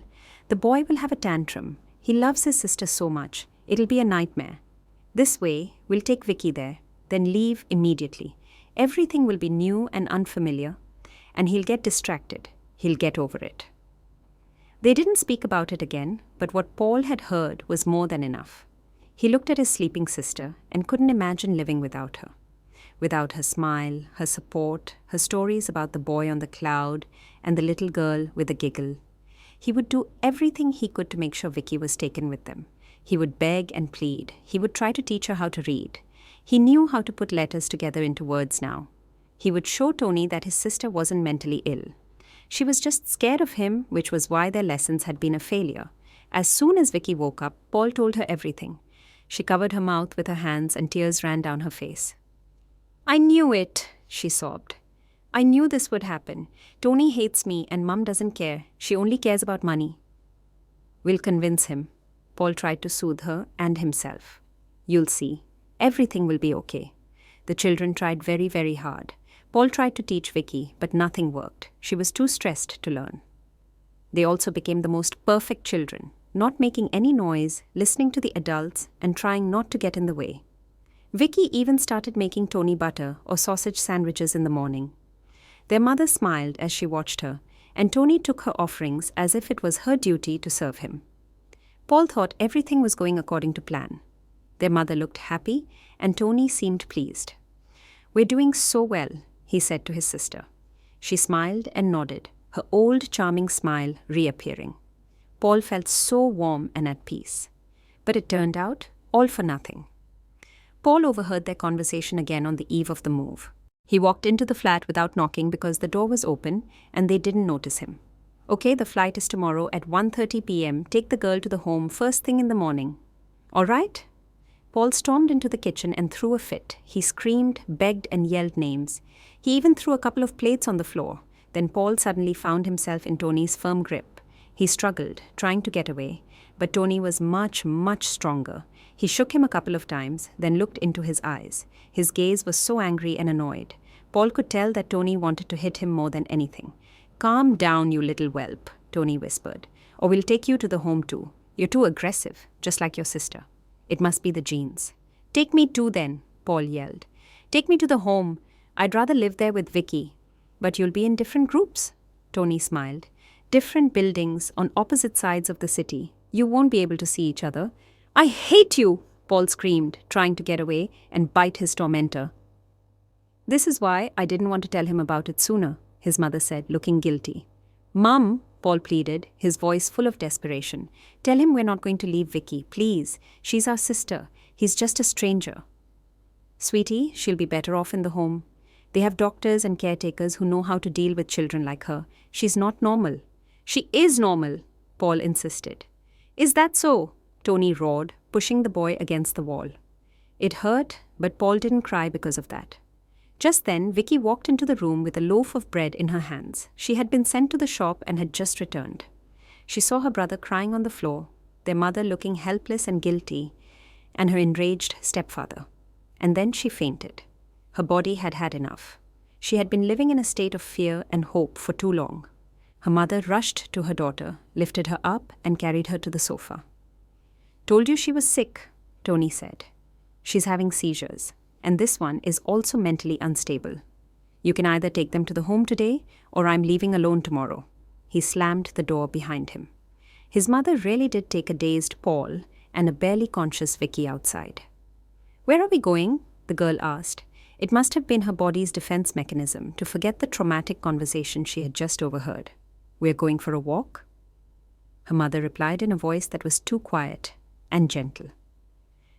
Speaker 1: The boy will have a tantrum. He loves his sister so much. It'll be a nightmare. This way, we'll take Vicky there, then leave immediately. Everything will be new and unfamiliar, and he'll get distracted. He'll get over it. They didn't speak about it again, but what Paul had heard was more than enough. He looked at his sleeping sister and couldn't imagine living without her. Without her smile, her support, her stories about the boy on the cloud and the little girl with a giggle. He would do everything he could to make sure Vicky was taken with them. He would beg and plead. He would try to teach her how to read. He knew how to put letters together into words now. He would show Tony that his sister wasn't mentally ill. She was just scared of him, which was why their lessons had been a failure. As soon as Vicky woke up, Paul told her everything. She covered her mouth with her hands and tears ran down her face. "I knew it," she sobbed. "I knew this would happen. Tony hates me and Mum doesn't care. She only cares about money." "We'll convince him." Paul tried to soothe her and himself. "You'll see. Everything will be okay." The children tried very, very hard. Paul tried to teach Vicky, but nothing worked. She was too stressed to learn. They also became the most perfect children, not making any noise, listening to the adults, and trying not to get in the way. Vicky even started making Tony butter or sausage sandwiches in the morning. Their mother smiled as she watched her, and Tony took her offerings as if it was her duty to serve him. Paul thought everything was going according to plan. Their mother looked happy, and Tony seemed pleased. "We're doing so well," he said to his sister. She smiled and nodded, her old charming smile reappearing. Paul felt so warm and at peace. But it turned out all for nothing. Paul overheard their conversation again on the eve of the move. He walked into the flat without knocking because the door was open and they didn't notice him. "Okay, the flight is tomorrow at 1:30 p.m. Take the girl to the home first thing in the morning." "All right?" Paul stormed into the kitchen and threw a fit. He screamed, begged, and yelled names. He even threw a couple of plates on the floor. Then Paul suddenly found himself in Tony's firm grip. He struggled, trying to get away, but Tony was much, much stronger. He shook him a couple of times, then looked into his eyes. His gaze was so angry and annoyed. Paul could tell that Tony wanted to hit him more than anything. "Calm down, you little whelp," Tony whispered, "or we'll take you to the home too. You're too aggressive, just like your sister. It must be the genes." "Take me too then," Paul yelled. "Take me to the home. I'd rather live there with Vicky." "But you'll be in different groups," Tony smiled. "Different buildings on opposite sides of the city. You won't be able to see each other." "I hate you!" Paul screamed, trying to get away and bite his tormentor. "This is why I didn't want to tell him about it sooner," his mother said, looking guilty. "Mum," Paul pleaded, his voice full of desperation, "tell him we're not going to leave Vicky, please. She's our sister. He's just a stranger." "Sweetie, she'll be better off in the home. They have doctors and caretakers who know how to deal with children like her. She's not normal." "She is normal," Paul insisted. "Is that so?" Tony roared, pushing the boy against the wall. It hurt, but Paul didn't cry because of that. Just then, Vicky walked into the room with a loaf of bread in her hands. She had been sent to the shop and had just returned. She saw her brother crying on the floor, their mother looking helpless and guilty, and her enraged stepfather. And then she fainted. Her body had had enough. She had been living in a state of fear and hope for too long. Her mother rushed to her daughter, lifted her up, and carried her to the sofa. "Told you she was sick," Tony said. "She's having seizures, and this one is also mentally unstable. You can either take them to the home today, or I'm leaving alone tomorrow." He slammed the door behind him. His mother really did take a dazed Paul and a barely conscious Vicky outside. "Where are we going?" the girl asked. It must have been her body's defense mechanism to forget the traumatic conversation she had just overheard. "We're going for a walk?" Her mother replied in a voice that was too quiet and gentle.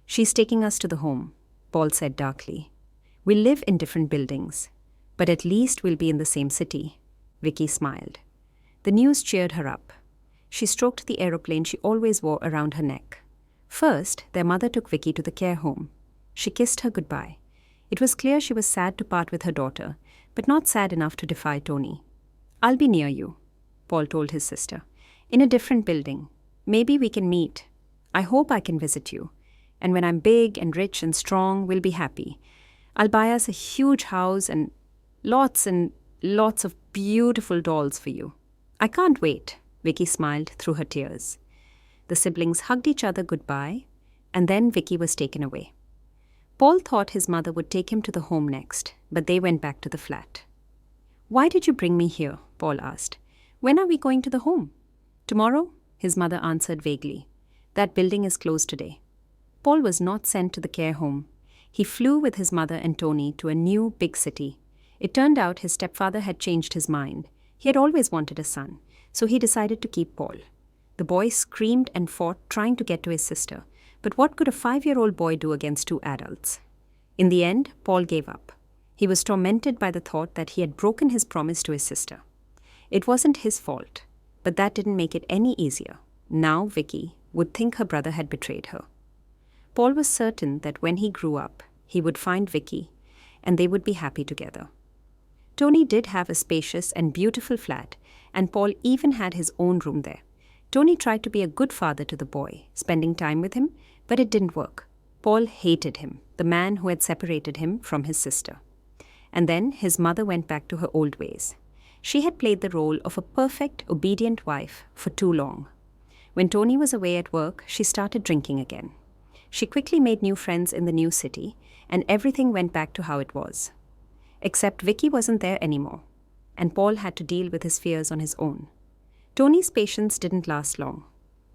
Speaker 1: "She's taking us to the home," Paul said darkly. "We'll live in different buildings, but at least we'll be in the same city." Vicky smiled. The news cheered her up. She stroked the aeroplane she always wore around her neck. First, their mother took Vicky to the care home. She kissed her goodbye. It was clear she was sad to part with her daughter, but not sad enough to defy Tony. "I'll be near you," Paul told his sister. "In a different building. Maybe we can meet. I hope I can visit you. And when I'm big and rich and strong, we'll be happy. I'll buy us a huge house and lots of beautiful dolls for you. I can't wait," Vicky smiled through her tears. The siblings hugged each other goodbye, and then Vicky was taken away. Paul thought his mother would take him to the home next, but they went back to the flat. "Why did you bring me here?" Paul asked. "When are we going to the home?" "Tomorrow," his mother answered vaguely. "That building is closed today." Paul was not sent to the care home. He flew with his mother and Tony to a new big city. It turned out his stepfather had changed his mind. He had always wanted a son, so he decided to keep Paul. The boy screamed and fought, trying to get to his sister. But what could a 5-year-old boy do against 2 adults? In the end, Paul gave up. He was tormented by the thought that he had broken his promise to his sister. It wasn't his fault, but that didn't make it any easier. Now Vicky would think her brother had betrayed her. Paul was certain that when he grew up, he would find Vicky, and they would be happy together. Tony did have a spacious and beautiful flat, and Paul even had his own room there. Tony tried to be a good father to the boy, spending time with him, but it didn't work. Paul hated him, the man who had separated him from his sister. And then his mother went back to her old ways. She had played the role of a perfect, obedient wife for too long. When Tony was away at work, she started drinking again. She quickly made new friends in the new city, and everything went back to how it was. Except Vicky wasn't there anymore, and Paul had to deal with his fears on his own. Tony's patience didn't last long.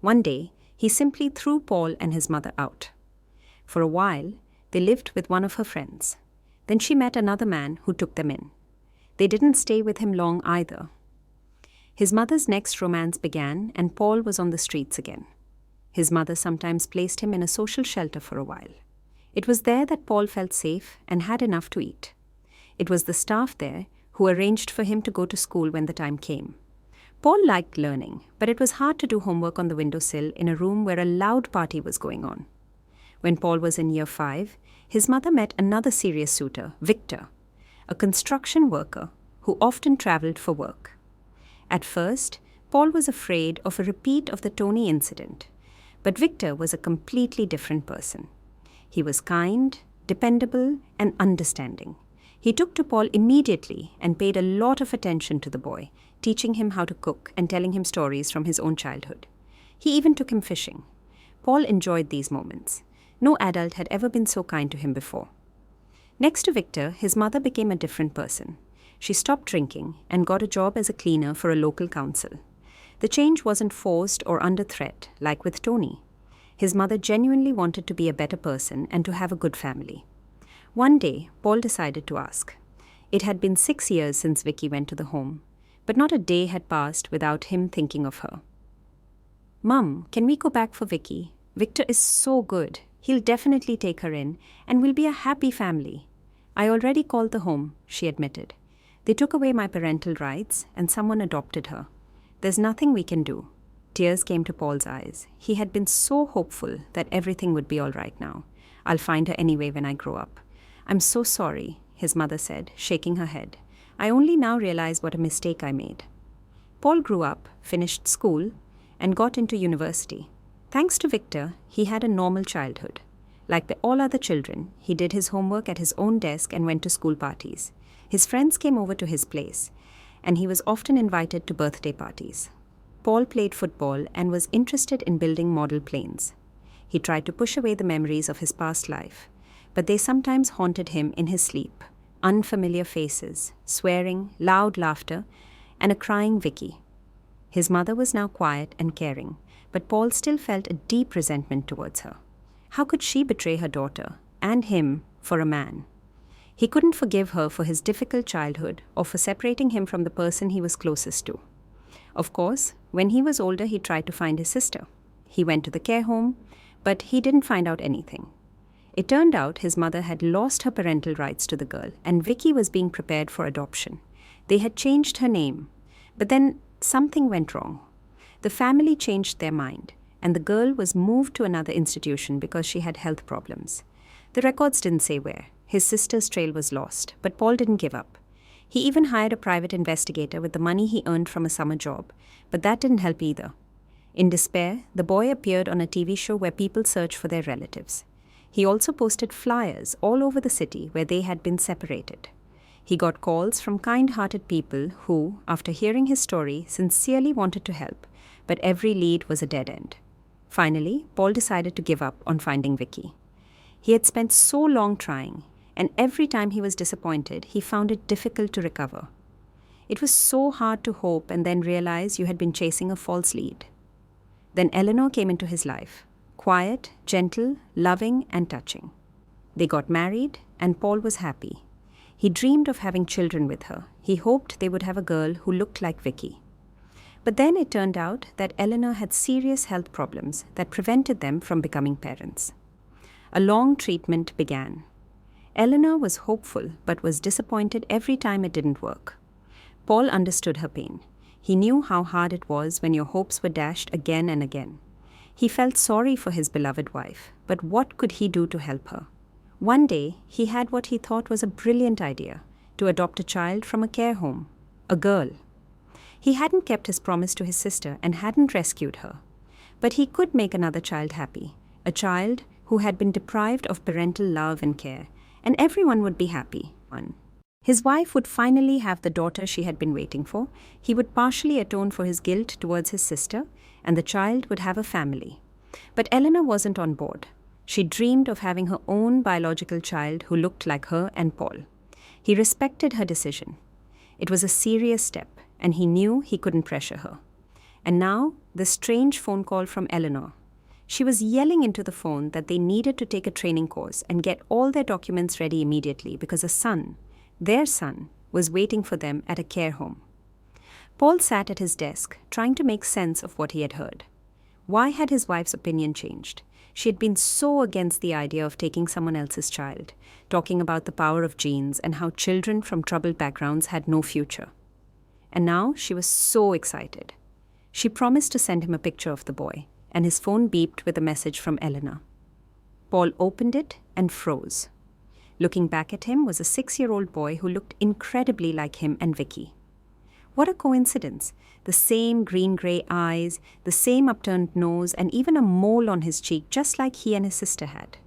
Speaker 1: One day, he simply threw Paul and his mother out. For a while, they lived with one of her friends. Then she met another man who took them in. They didn't stay with him long either. His mother's next romance began, and Paul was on the streets again. His mother sometimes placed him in a social shelter for a while. It was there that Paul felt safe and had enough to eat. It was the staff there who arranged for him to go to school when the time came. Paul liked learning, but it was hard to do homework on the windowsill in a room where a loud party was going on. When Paul was in year 5, his mother met another serious suitor, Victor, a construction worker who often traveled for work. At first, Paul was afraid of a repeat of the Tony incident, but Victor was a completely different person. He was kind, dependable, and understanding. He took to Paul immediately and paid a lot of attention to the boy, teaching him how to cook and telling him stories from his own childhood. He even took him fishing. Paul enjoyed these moments. No adult had ever been so kind to him before. Next to Victor, his mother became a different person. She stopped drinking and got a job as a cleaner for a local council. The change wasn't forced or under threat, like with Tony. His mother genuinely wanted to be a better person and to have a good family. One day, Paul decided to ask. It had been 6 years since Vicky went to the home, but not a day had passed without him thinking of her. "Mum, can we go back for Vicky? Victor is so good. He'll definitely take her in, and we'll be a happy family." "I already called the home," she admitted. "They took away my parental rights, and someone adopted her. There's nothing we can do." Tears came to Paul's eyes. He had been so hopeful that everything would be all right now. "I'll find her anyway when I grow up." "I'm so sorry," his mother said, shaking her head. "I only now realize what a mistake I made." Paul grew up, finished school, and got into university. Thanks to Victor, he had a normal childhood. Like all other children, he did his homework at his own desk and went to school parties. His friends came over to his place, and he was often invited to birthday parties. Paul played football and was interested in building model planes. He tried to push away the memories of his past life, but they sometimes haunted him in his sleep. Unfamiliar faces, swearing, loud laughter, and a crying Vicky. His mother was now quiet and caring, but Paul still felt a deep resentment towards her. How could she betray her daughter, and him, for a man? He couldn't forgive her for his difficult childhood or for separating him from the person he was closest to. Of course, when he was older, he tried to find his sister. He went to the care home, but he didn't find out anything. It turned out his mother had lost her parental rights to the girl, and Vicky was being prepared for adoption. They had changed her name, but then something went wrong. The family changed their mind, and the girl was moved to another institution because she had health problems. The records didn't say where. His sister's trail was lost, but Paul didn't give up. He even hired a private investigator with the money he earned from a summer job, but that didn't help either. In despair, the boy appeared on a TV show where people search for their relatives. He also posted flyers all over the city where they had been separated. He got calls from kind-hearted people who, after hearing his story, sincerely wanted to help, but every lead was a dead end. Finally, Paul decided to give up on finding Vicky. He had spent so long trying, and every time he was disappointed, he found it difficult to recover. It was so hard to hope and then realize you had been chasing a false lead. Then Eleanor came into his life, quiet, gentle, loving, and touching. They got married, and Paul was happy. He dreamed of having children with her. He hoped they would have a girl who looked like Vicky. But then it turned out that Eleanor had serious health problems that prevented them from becoming parents. A long treatment began. Eleanor was hopeful but was disappointed every time it didn't work. Paul understood her pain. He knew how hard it was when your hopes were dashed again and again. He felt sorry for his beloved wife, but what could he do to help her? One day, he had what he thought was a brilliant idea, to adopt a child from a care home, a girl. He hadn't kept his promise to his sister and hadn't rescued her. But he could make another child happy, a child who had been deprived of parental love and care, and everyone would be happy. His wife would finally have the daughter she had been waiting for, he would partially atone for his guilt towards his sister, and the child would have a family. But Eleanor wasn't on board. She dreamed of having her own biological child who looked like her and Paul. He respected her decision. It was a serious step, and he knew he couldn't pressure her. And now, the strange phone call from Eleanor. She was yelling into the phone that they needed to take a training course and get all their documents ready immediately because a son, their son, was waiting for them at a care home. Paul sat at his desk, trying to make sense of what he had heard. Why had his wife's opinion changed? She had been so against the idea of taking someone else's child, talking about the power of genes and how children from troubled backgrounds had no future. And now she was so excited. She promised to send him a picture of the boy, and his phone beeped with a message from Eleanor. Paul opened it and froze. Looking back at him was a 6-year-old boy who looked incredibly like him and Vicky. What a coincidence! The same green-gray eyes, the same upturned nose, and even a mole on his cheek, just like he and his sister had.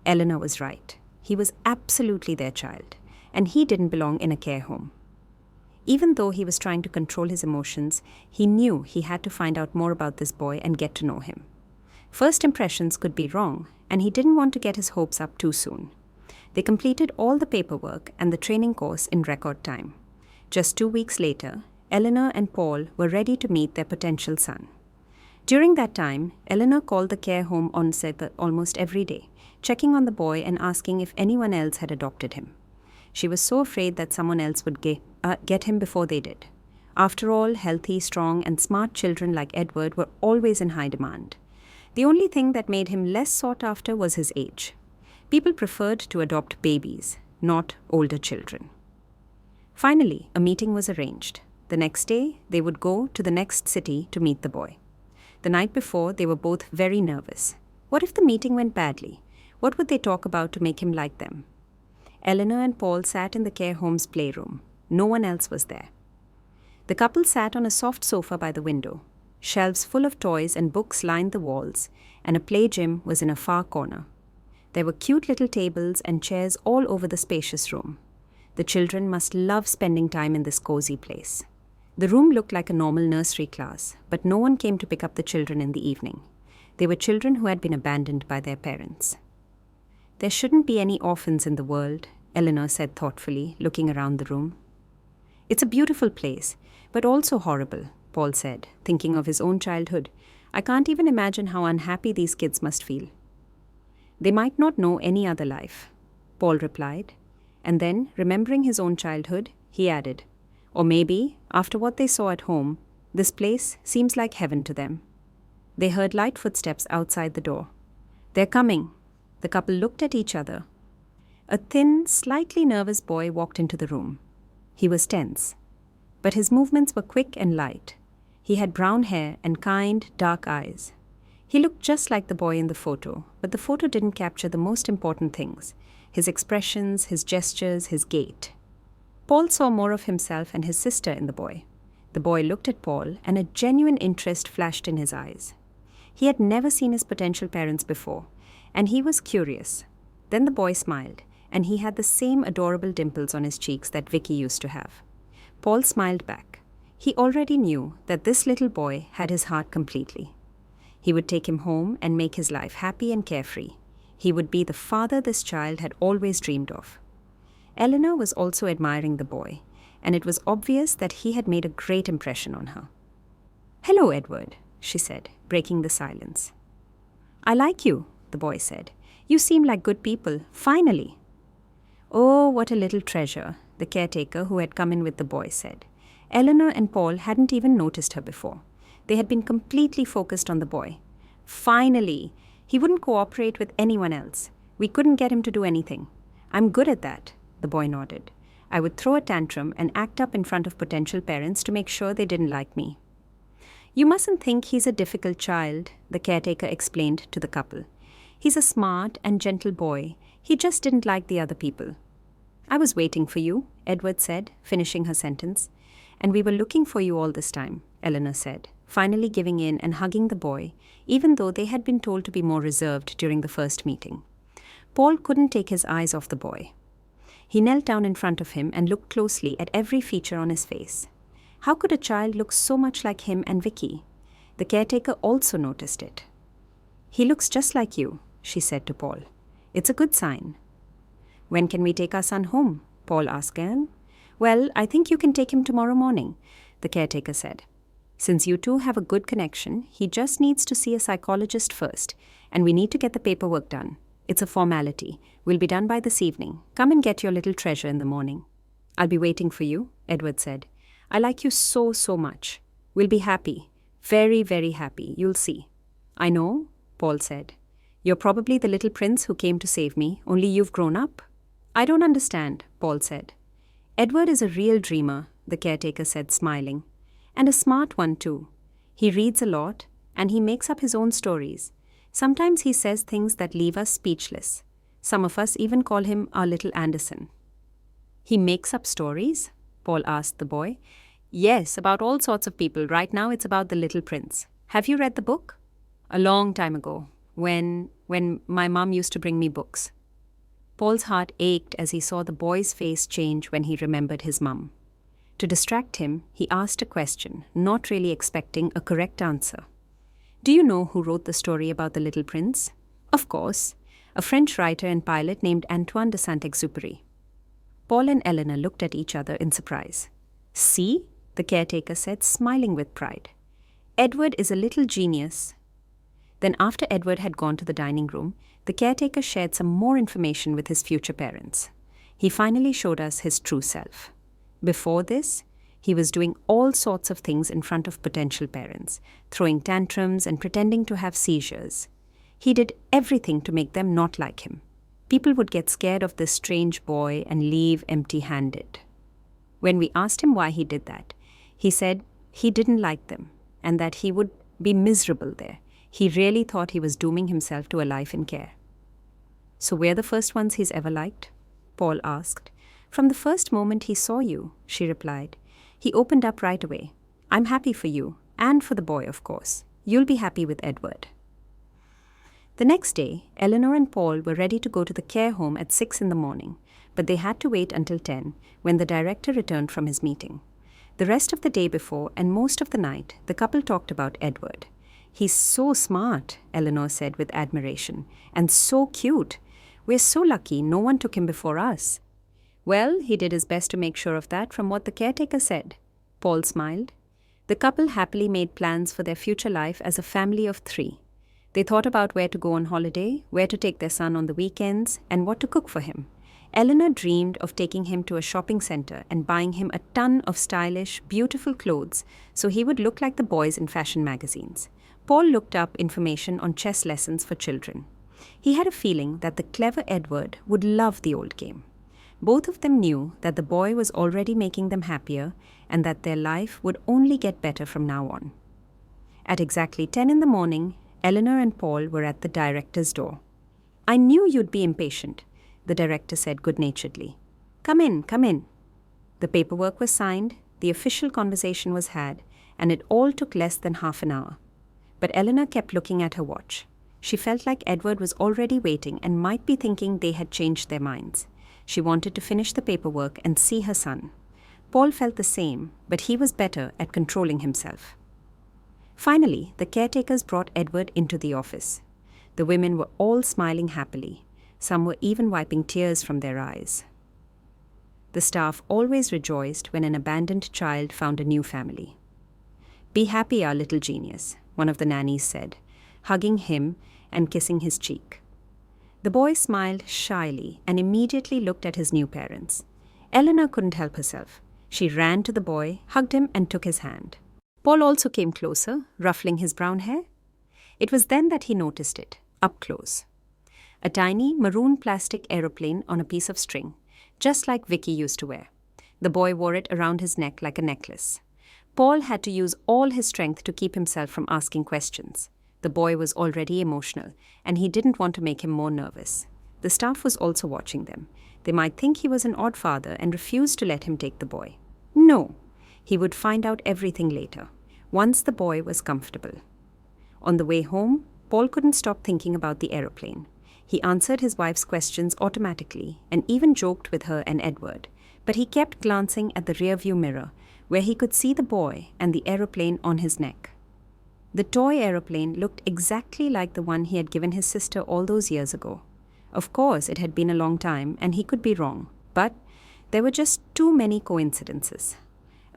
Speaker 1: Eleanor was right. He was absolutely their child, and he didn't belong in a care home. Even though he was trying to control his emotions, he knew he had to find out more about this boy and get to know him. First impressions could be wrong, and he didn't want to get his hopes up too soon. They completed all the paperwork and the training course in record time. Just 2 weeks later, Eleanor and Paul were ready to meet their potential son. During that time, Eleanor called the care home on set almost every day, checking on the boy and asking if anyone else had adopted him. She was so afraid that someone else would get him before they did. After all, healthy, strong, and smart children like Edward were always in high demand. The only thing that made him less sought after was his age. People preferred to adopt babies, not older children. Finally, a meeting was arranged. The next day, they would go to the next city to meet the boy. The night before, they were both very nervous. What if the meeting went badly? What would they talk about to make him like them? Eleanor and Paul sat in the care home's playroom. No one else was there. The couple sat on a soft sofa by the window. Shelves full of toys and books lined the walls, and a play gym was in a far corner. There were cute little tables and chairs all over the spacious room. The children must love spending time in this cozy place. The room looked like a normal nursery class, but no one came to pick up the children in the evening. They were children who had been abandoned by their parents. There shouldn't be any orphans in the world, Eleanor said thoughtfully, looking around the room. It's a beautiful place, but also horrible, Paul said, thinking of his own childhood. I can't even imagine how unhappy these kids must feel. They might not know any other life, Paul replied. And then, remembering his own childhood, he added, or maybe, after what they saw at home, this place seems like heaven to them. They heard light footsteps outside the door. They're coming. The couple looked at each other. A thin, slightly nervous boy walked into the room. He was tense, but his movements were quick and light. He had brown hair and kind, dark eyes. He looked just like the boy in the photo, but the photo didn't capture the most important things: his expressions, his gestures, his gait. Paul saw more of himself and his sister in the boy. The boy looked at Paul, and a genuine interest flashed in his eyes. He had never seen his potential parents before, and he was curious. Then the boy smiled, and he had the same adorable dimples on his cheeks that Vicky used to have. Paul smiled back. He already knew that this little boy had his heart completely. He would take him home and make his life happy and carefree. He would be the father this child had always dreamed of. Eleanor was also admiring the boy, and it was obvious that he had made a great impression on her. "Hello, Edward," she said, breaking the silence. "I like you," the boy said. "You seem like good people, finally." "Oh, what a little treasure," the caretaker who had come in with the boy said. Eleanor and Paul hadn't even noticed her before. They had been completely focused on the boy. "Finally! He wouldn't cooperate with anyone else. We couldn't get him to do anything. I'm good at that," the boy nodded. "I would throw a tantrum and act up in front of potential parents to make sure they didn't like me." "You mustn't think he's a difficult child," the caretaker explained to the couple. "He's a smart and gentle boy. He just didn't like the other people." "I was waiting for you," Edward said, finishing her sentence. "And we were looking for you all this time," Eleanor said, finally giving in and hugging the boy, even though they had been told to be more reserved during the first meeting. Paul couldn't take his eyes off the boy. He knelt down in front of him and looked closely at every feature on his face. How could a child look so much like him and Vicky? The caretaker also noticed it. "He looks just like you," she said to Paul. "It's a good sign." "When can we take our son home?" Paul asked Ellen. "Well, I think you can take him tomorrow morning," the caretaker said. "Since you two have a good connection, he just needs to see a psychologist first, and we need to get the paperwork done. It's a formality. We'll be done by this evening. Come and get your little treasure in the morning." "I'll be waiting for you," Edward said. "I like you so, so much. We'll be happy. Very, very happy. You'll see." "I know," Paul said. "You're probably the little prince who came to save me, only you've grown up." "I don't understand," Paul said. "Edward is a real dreamer," the caretaker said, smiling. "And a smart one, too. He reads a lot, and he makes up his own stories. Sometimes he says things that leave us speechless. Some of us even call him our little Anderson." "He makes up stories?" Paul asked the boy. "Yes, about all sorts of people. Right now it's about the little prince. Have you read the book?" "A long time ago, when my mom used to bring me books." Paul's heart ached as he saw the boy's face change when he remembered his mum. To distract him, he asked a question, not really expecting a correct answer. "Do you know who wrote the story about the little prince?" "Of course. A French writer and pilot named Antoine de Saint-Exupéry." Paul and Eleanor looked at each other in surprise. "See?" the caretaker said, smiling with pride. "Edward is a little genius." Then after Edward had gone to the dining room, the caretaker shared some more information with his future parents. He finally showed us his true self. Before this, he was doing all sorts of things in front of potential parents, throwing tantrums and pretending to have seizures. He did everything to make them not like him. People would get scared of this strange boy and leave empty-handed. When we asked him why he did that, he said he didn't like them and that he would be miserable there. He really thought he was dooming himself to a life in care. "So we're the first ones he's ever liked?" Paul asked. "From the first moment he saw you," she replied. "He opened up right away. I'm happy for you, and for the boy, of course. You'll be happy with Edward." The next day, Eleanor and Paul were ready to go to the care home at 6 in the morning, but they had to wait until 10, when the director returned from his meeting. The rest of the day before and most of the night, the couple talked about Edward. "He's so smart," Eleanor said with admiration, "and so cute. We're so lucky no one took him before us." "Well, he did his best to make sure of that from what the caretaker said," Paul smiled. The couple happily made plans for their future life as a family of 3. They thought about where to go on holiday, where to take their son on the weekends, and what to cook for him. Eleanor dreamed of taking him to a shopping center and buying him a ton of stylish, beautiful clothes so he would look like the boys in fashion magazines. Paul looked up information on chess lessons for children. He had a feeling that the clever Edward would love the old game. Both of them knew that the boy was already making them happier and that their life would only get better from now on. At exactly 10 in the morning, Eleanor and Paul were at the director's door. "I knew you'd be impatient," the director said good-naturedly. Come in, come in." The paperwork was signed, the official conversation was had, and it all took less than half an hour. But Eleanor kept looking at her watch. She felt like Edward was already waiting and might be thinking they had changed their minds. She wanted to finish the paperwork and see her son. Paul felt the same, but he was better at controlling himself. Finally, the caretakers brought Edward into the office. The women were all smiling happily. Some were even wiping tears from their eyes. The staff always rejoiced when an abandoned child found a new family. "Be happy, our little genius," one of the nannies said, hugging him and kissing his cheek. The boy smiled shyly and immediately looked at his new parents. Eleanor couldn't help herself. She ran to the boy, hugged him, and took his hand. Paul also came closer, ruffling his brown hair. It was then that he noticed it, up close. A tiny maroon plastic aeroplane on a piece of string, just like Vicky used to wear. The boy wore it around his neck like a necklace. Paul had to use all his strength to keep himself from asking questions. The boy was already emotional, and he didn't want to make him more nervous. The staff was also watching them. They might think he was an odd father and refused to let him take the boy. No, he would find out everything later, once the boy was comfortable. On the way home, Paul couldn't stop thinking about the aeroplane. He answered his wife's questions automatically and even joked with her and Edward, but he kept glancing at the rearview mirror, where he could see the boy and the aeroplane on his neck. The toy aeroplane looked exactly like the one he had given his sister all those years ago. Of course, it had been a long time, and he could be wrong, but there were just too many coincidences.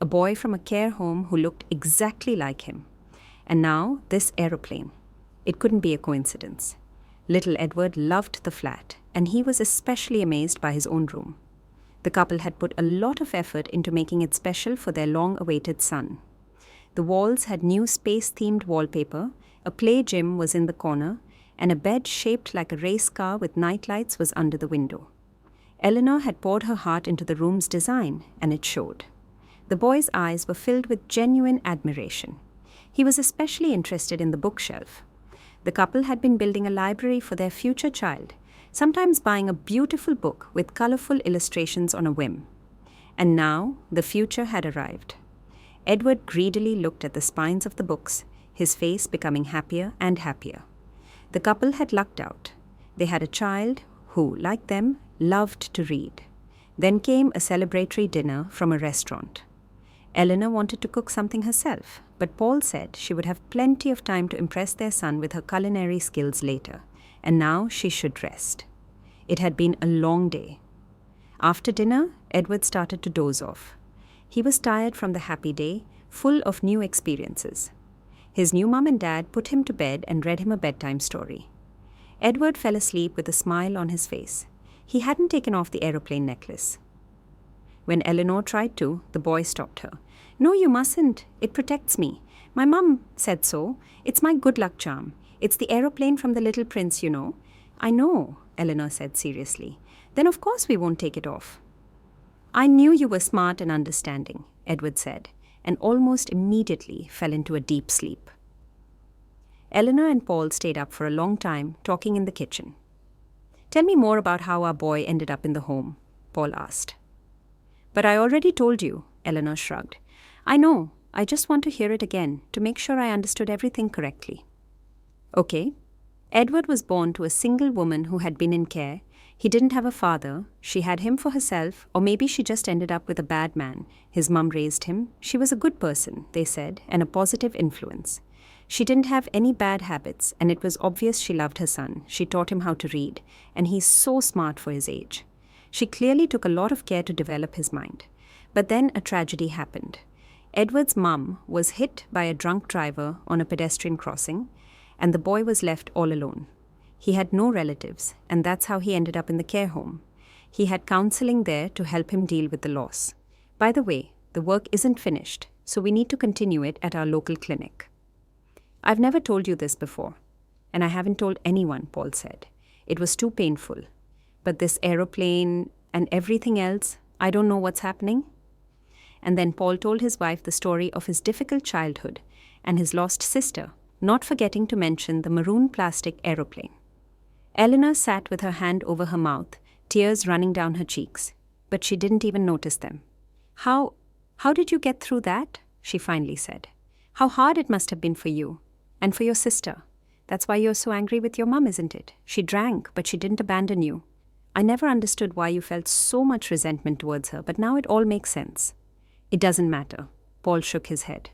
Speaker 1: A boy from a care home who looked exactly like him. And now, this aeroplane. It couldn't be a coincidence. Little Edward loved the flat, and he was especially amazed by his own room. The couple had put a lot of effort into making it special for their long-awaited son. The walls had new space-themed wallpaper, a play gym was in the corner, and a bed shaped like a race car with nightlights was under the window. Eleanor had poured her heart into the room's design, and it showed. The boy's eyes were filled with genuine admiration. He was especially interested in the bookshelf. The couple had been building a library for their future child, sometimes buying a beautiful book with colorful illustrations on a whim. And now the future had arrived. Edward greedily looked at the spines of the books, his face becoming happier and happier. The couple had lucked out. They had a child who, like them, loved to read. Then came a celebratory dinner from a restaurant. Eleanor wanted to cook something herself, but Paul said she would have plenty of time to impress their son with her culinary skills later, and now she should rest. It had been a long day. After dinner, Edward started to doze off. He was tired from the happy day, full of new experiences. His new mum and dad put him to bed and read him a bedtime story. Edward fell asleep with a smile on his face. He hadn't taken off the aeroplane necklace. When Eleanor tried to, the boy stopped her. "No, you mustn't. It protects me. My mum said so. It's my good luck charm. It's the aeroplane from the Little Prince, you know." "I know," Eleanor said seriously. "Then of course we won't take it off." "I knew you were smart and understanding," Edward said, and almost immediately fell into a deep sleep. Eleanor and Paul stayed up for a long time, talking in the kitchen. "Tell me more about how our boy ended up in the home," Paul asked. "But I already told you," Eleanor shrugged. "I know. I just want to hear it again, to make sure I understood everything correctly." "Okay. Edward was born to a single woman who had been in care. He didn't have a father. She had him for herself, or maybe she just ended up with a bad man. His mum raised him. She was a good person, they said, and a positive influence. She didn't have any bad habits, and it was obvious she loved her son. She taught him how to read, and he's so smart for his age. She clearly took a lot of care to develop his mind. But then a tragedy happened. Edward's mum was hit by a drunk driver on a pedestrian crossing, and the boy was left all alone. He had no relatives, and that's how he ended up in the care home. He had counseling there to help him deal with the loss. By the way, the work isn't finished, so we need to continue it at our local clinic. "I've never told you this before, and I haven't told anyone," Paul said. "It was too painful. But this aeroplane and everything else, I don't know what's happening." And then Paul told his wife the story of his difficult childhood and his lost sister, not forgetting to mention the maroon plastic aeroplane. Eleanor sat with her hand over her mouth, tears running down her cheeks, but she didn't even notice them. How did you get through that?" she finally said. "How hard it must have been for you. And for your sister. That's why you're so angry with your mum, isn't it? She drank, but she didn't abandon you. I never understood why you felt so much resentment towards her, but now it all makes sense." "It doesn't matter." Paul shook his head.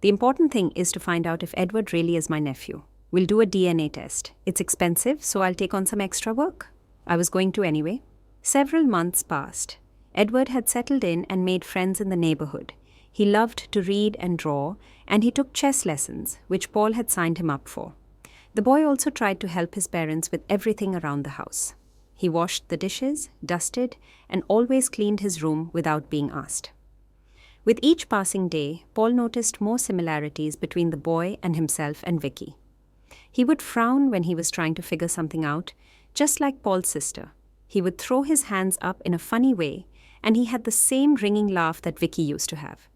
Speaker 1: "The important thing is to find out if Edward really is my nephew. We'll do a DNA test. It's expensive, so I'll take on some extra work." I was going to anyway. Several months passed. Edward had settled in and made friends in the neighborhood. He loved to read and draw, and he took chess lessons, which Paul had signed him up for. The boy also tried to help his parents with everything around the house. He washed the dishes, dusted, and always cleaned his room without being asked. With each passing day, Paul noticed more similarities between the boy and himself and Vicky. He would frown when he was trying to figure something out, just like Paul's sister. He would throw his hands up in a funny way, and he had the same ringing laugh that Vicky used to have.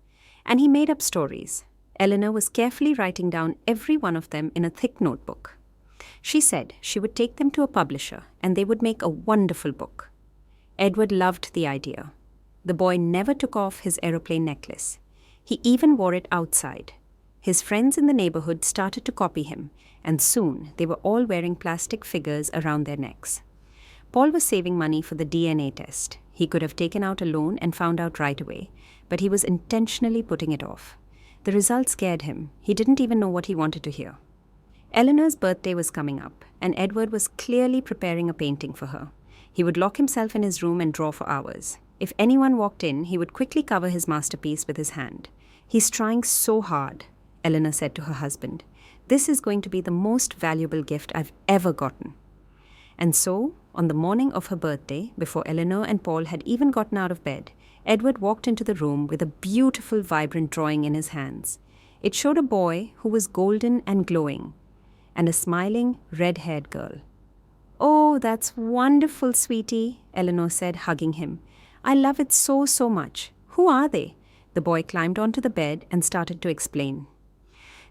Speaker 1: And he made up stories. Eleanor was carefully writing down every one of them in a thick notebook. She said she would take them to a publisher, and they would make a wonderful book. Edward loved the idea. The boy never took off his aeroplane necklace. He even wore it outside. His friends in the neighborhood started to copy him, and soon they were all wearing plastic figures around their necks. Paul was saving money for the DNA test. He could have taken out a loan and found out right away, but he was intentionally putting it off. The result scared him. He didn't even know what he wanted to hear. Eleanor's birthday was coming up, and Edward was clearly preparing a painting for her. He would lock himself in his room and draw for hours. If anyone walked in, he would quickly cover his masterpiece with his hand. "He's trying so hard," Eleanor said to her husband. "This is going to be the most valuable gift I've ever gotten." And so, on the morning of her birthday, before Eleanor and Paul had even gotten out of bed, Edward walked into the room with a beautiful, vibrant drawing in his hands. It showed a boy who was golden and glowing, and a smiling, red-haired girl. "Oh, that's wonderful, sweetie," Eleanor said, hugging him. "I love it so, so much. Who are they?" The boy climbed onto the bed and started to explain.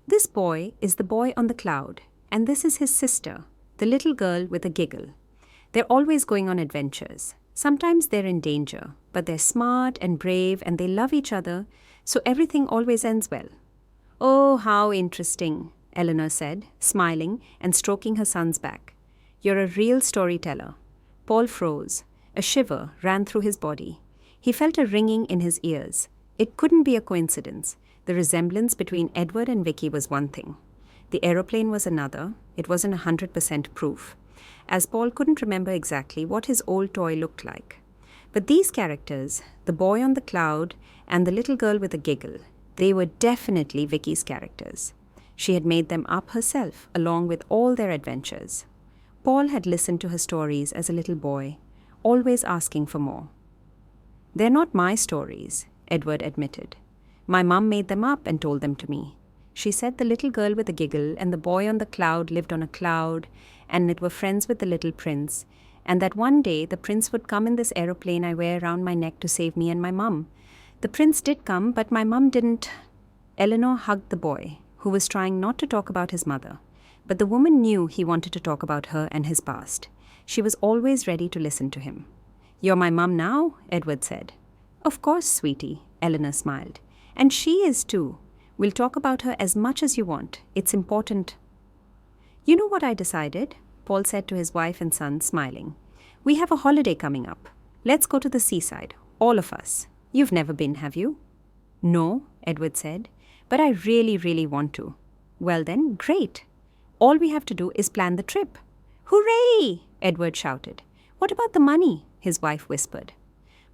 Speaker 1: "This boy is the boy on the cloud, and this is his sister, the little girl with a giggle. They're always going on adventures. Sometimes they're in danger, but they're smart and brave and they love each other, so everything always ends well." "Oh, how interesting," Eleanor said, smiling and stroking her son's back. "You're a real storyteller." Paul froze. A shiver ran through his body. He felt a ringing in his ears. It couldn't be a coincidence. The resemblance between Edward and Vicky was one thing. The aeroplane was another. It wasn't 100% proof, as Paul couldn't remember exactly what his old toy looked like. But these characters, the boy on the cloud and the little girl with a giggle, they were definitely Vicky's characters. She had made them up herself, along with all their adventures. Paul had listened to her stories as a little boy, always asking for more. "They're not my stories," Edward admitted. "My mum made them up and told them to me. She said the little girl with a giggle and the boy on the cloud lived on a cloud, and it were friends with the little prince, and that one day the prince would come in this aeroplane I wear around my neck to save me and my mum. The prince did come, but my mum didn't." Eleanor hugged the boy, who was trying not to talk about his mother, but the woman knew he wanted to talk about her and his past. She was always ready to listen to him. "You're my mum now?" Edward said. "Of course, sweetie," Eleanor smiled. "And she is too. We'll talk about her as much as you want. It's important." "You know what I decided?" Paul said to his wife and son, smiling. "We have a holiday coming up. Let's go to the seaside, all of us. You've never been, have you?" "No," Edward said, "but I really, really want to." "Well then, great. All we have to do is plan the trip." "Hooray!" Edward shouted. "What about the money?" his wife whispered.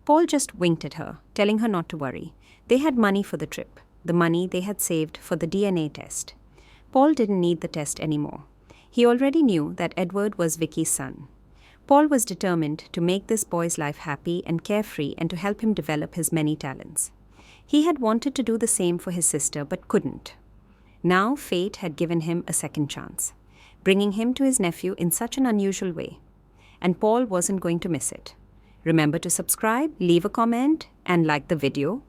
Speaker 1: Paul just winked at her, telling her not to worry. They had money for the trip, the money they had saved for the DNA test. Paul didn't need the test anymore. He already knew that Edward was Vicky's son. Paul was determined to make this boy's life happy and carefree and to help him develop his many talents. He had wanted to do the same for his sister but couldn't. Now fate had given him a second chance, bringing him to his nephew in such an unusual way. And Paul wasn't going to miss it. Remember to subscribe, leave a comment, and like the video.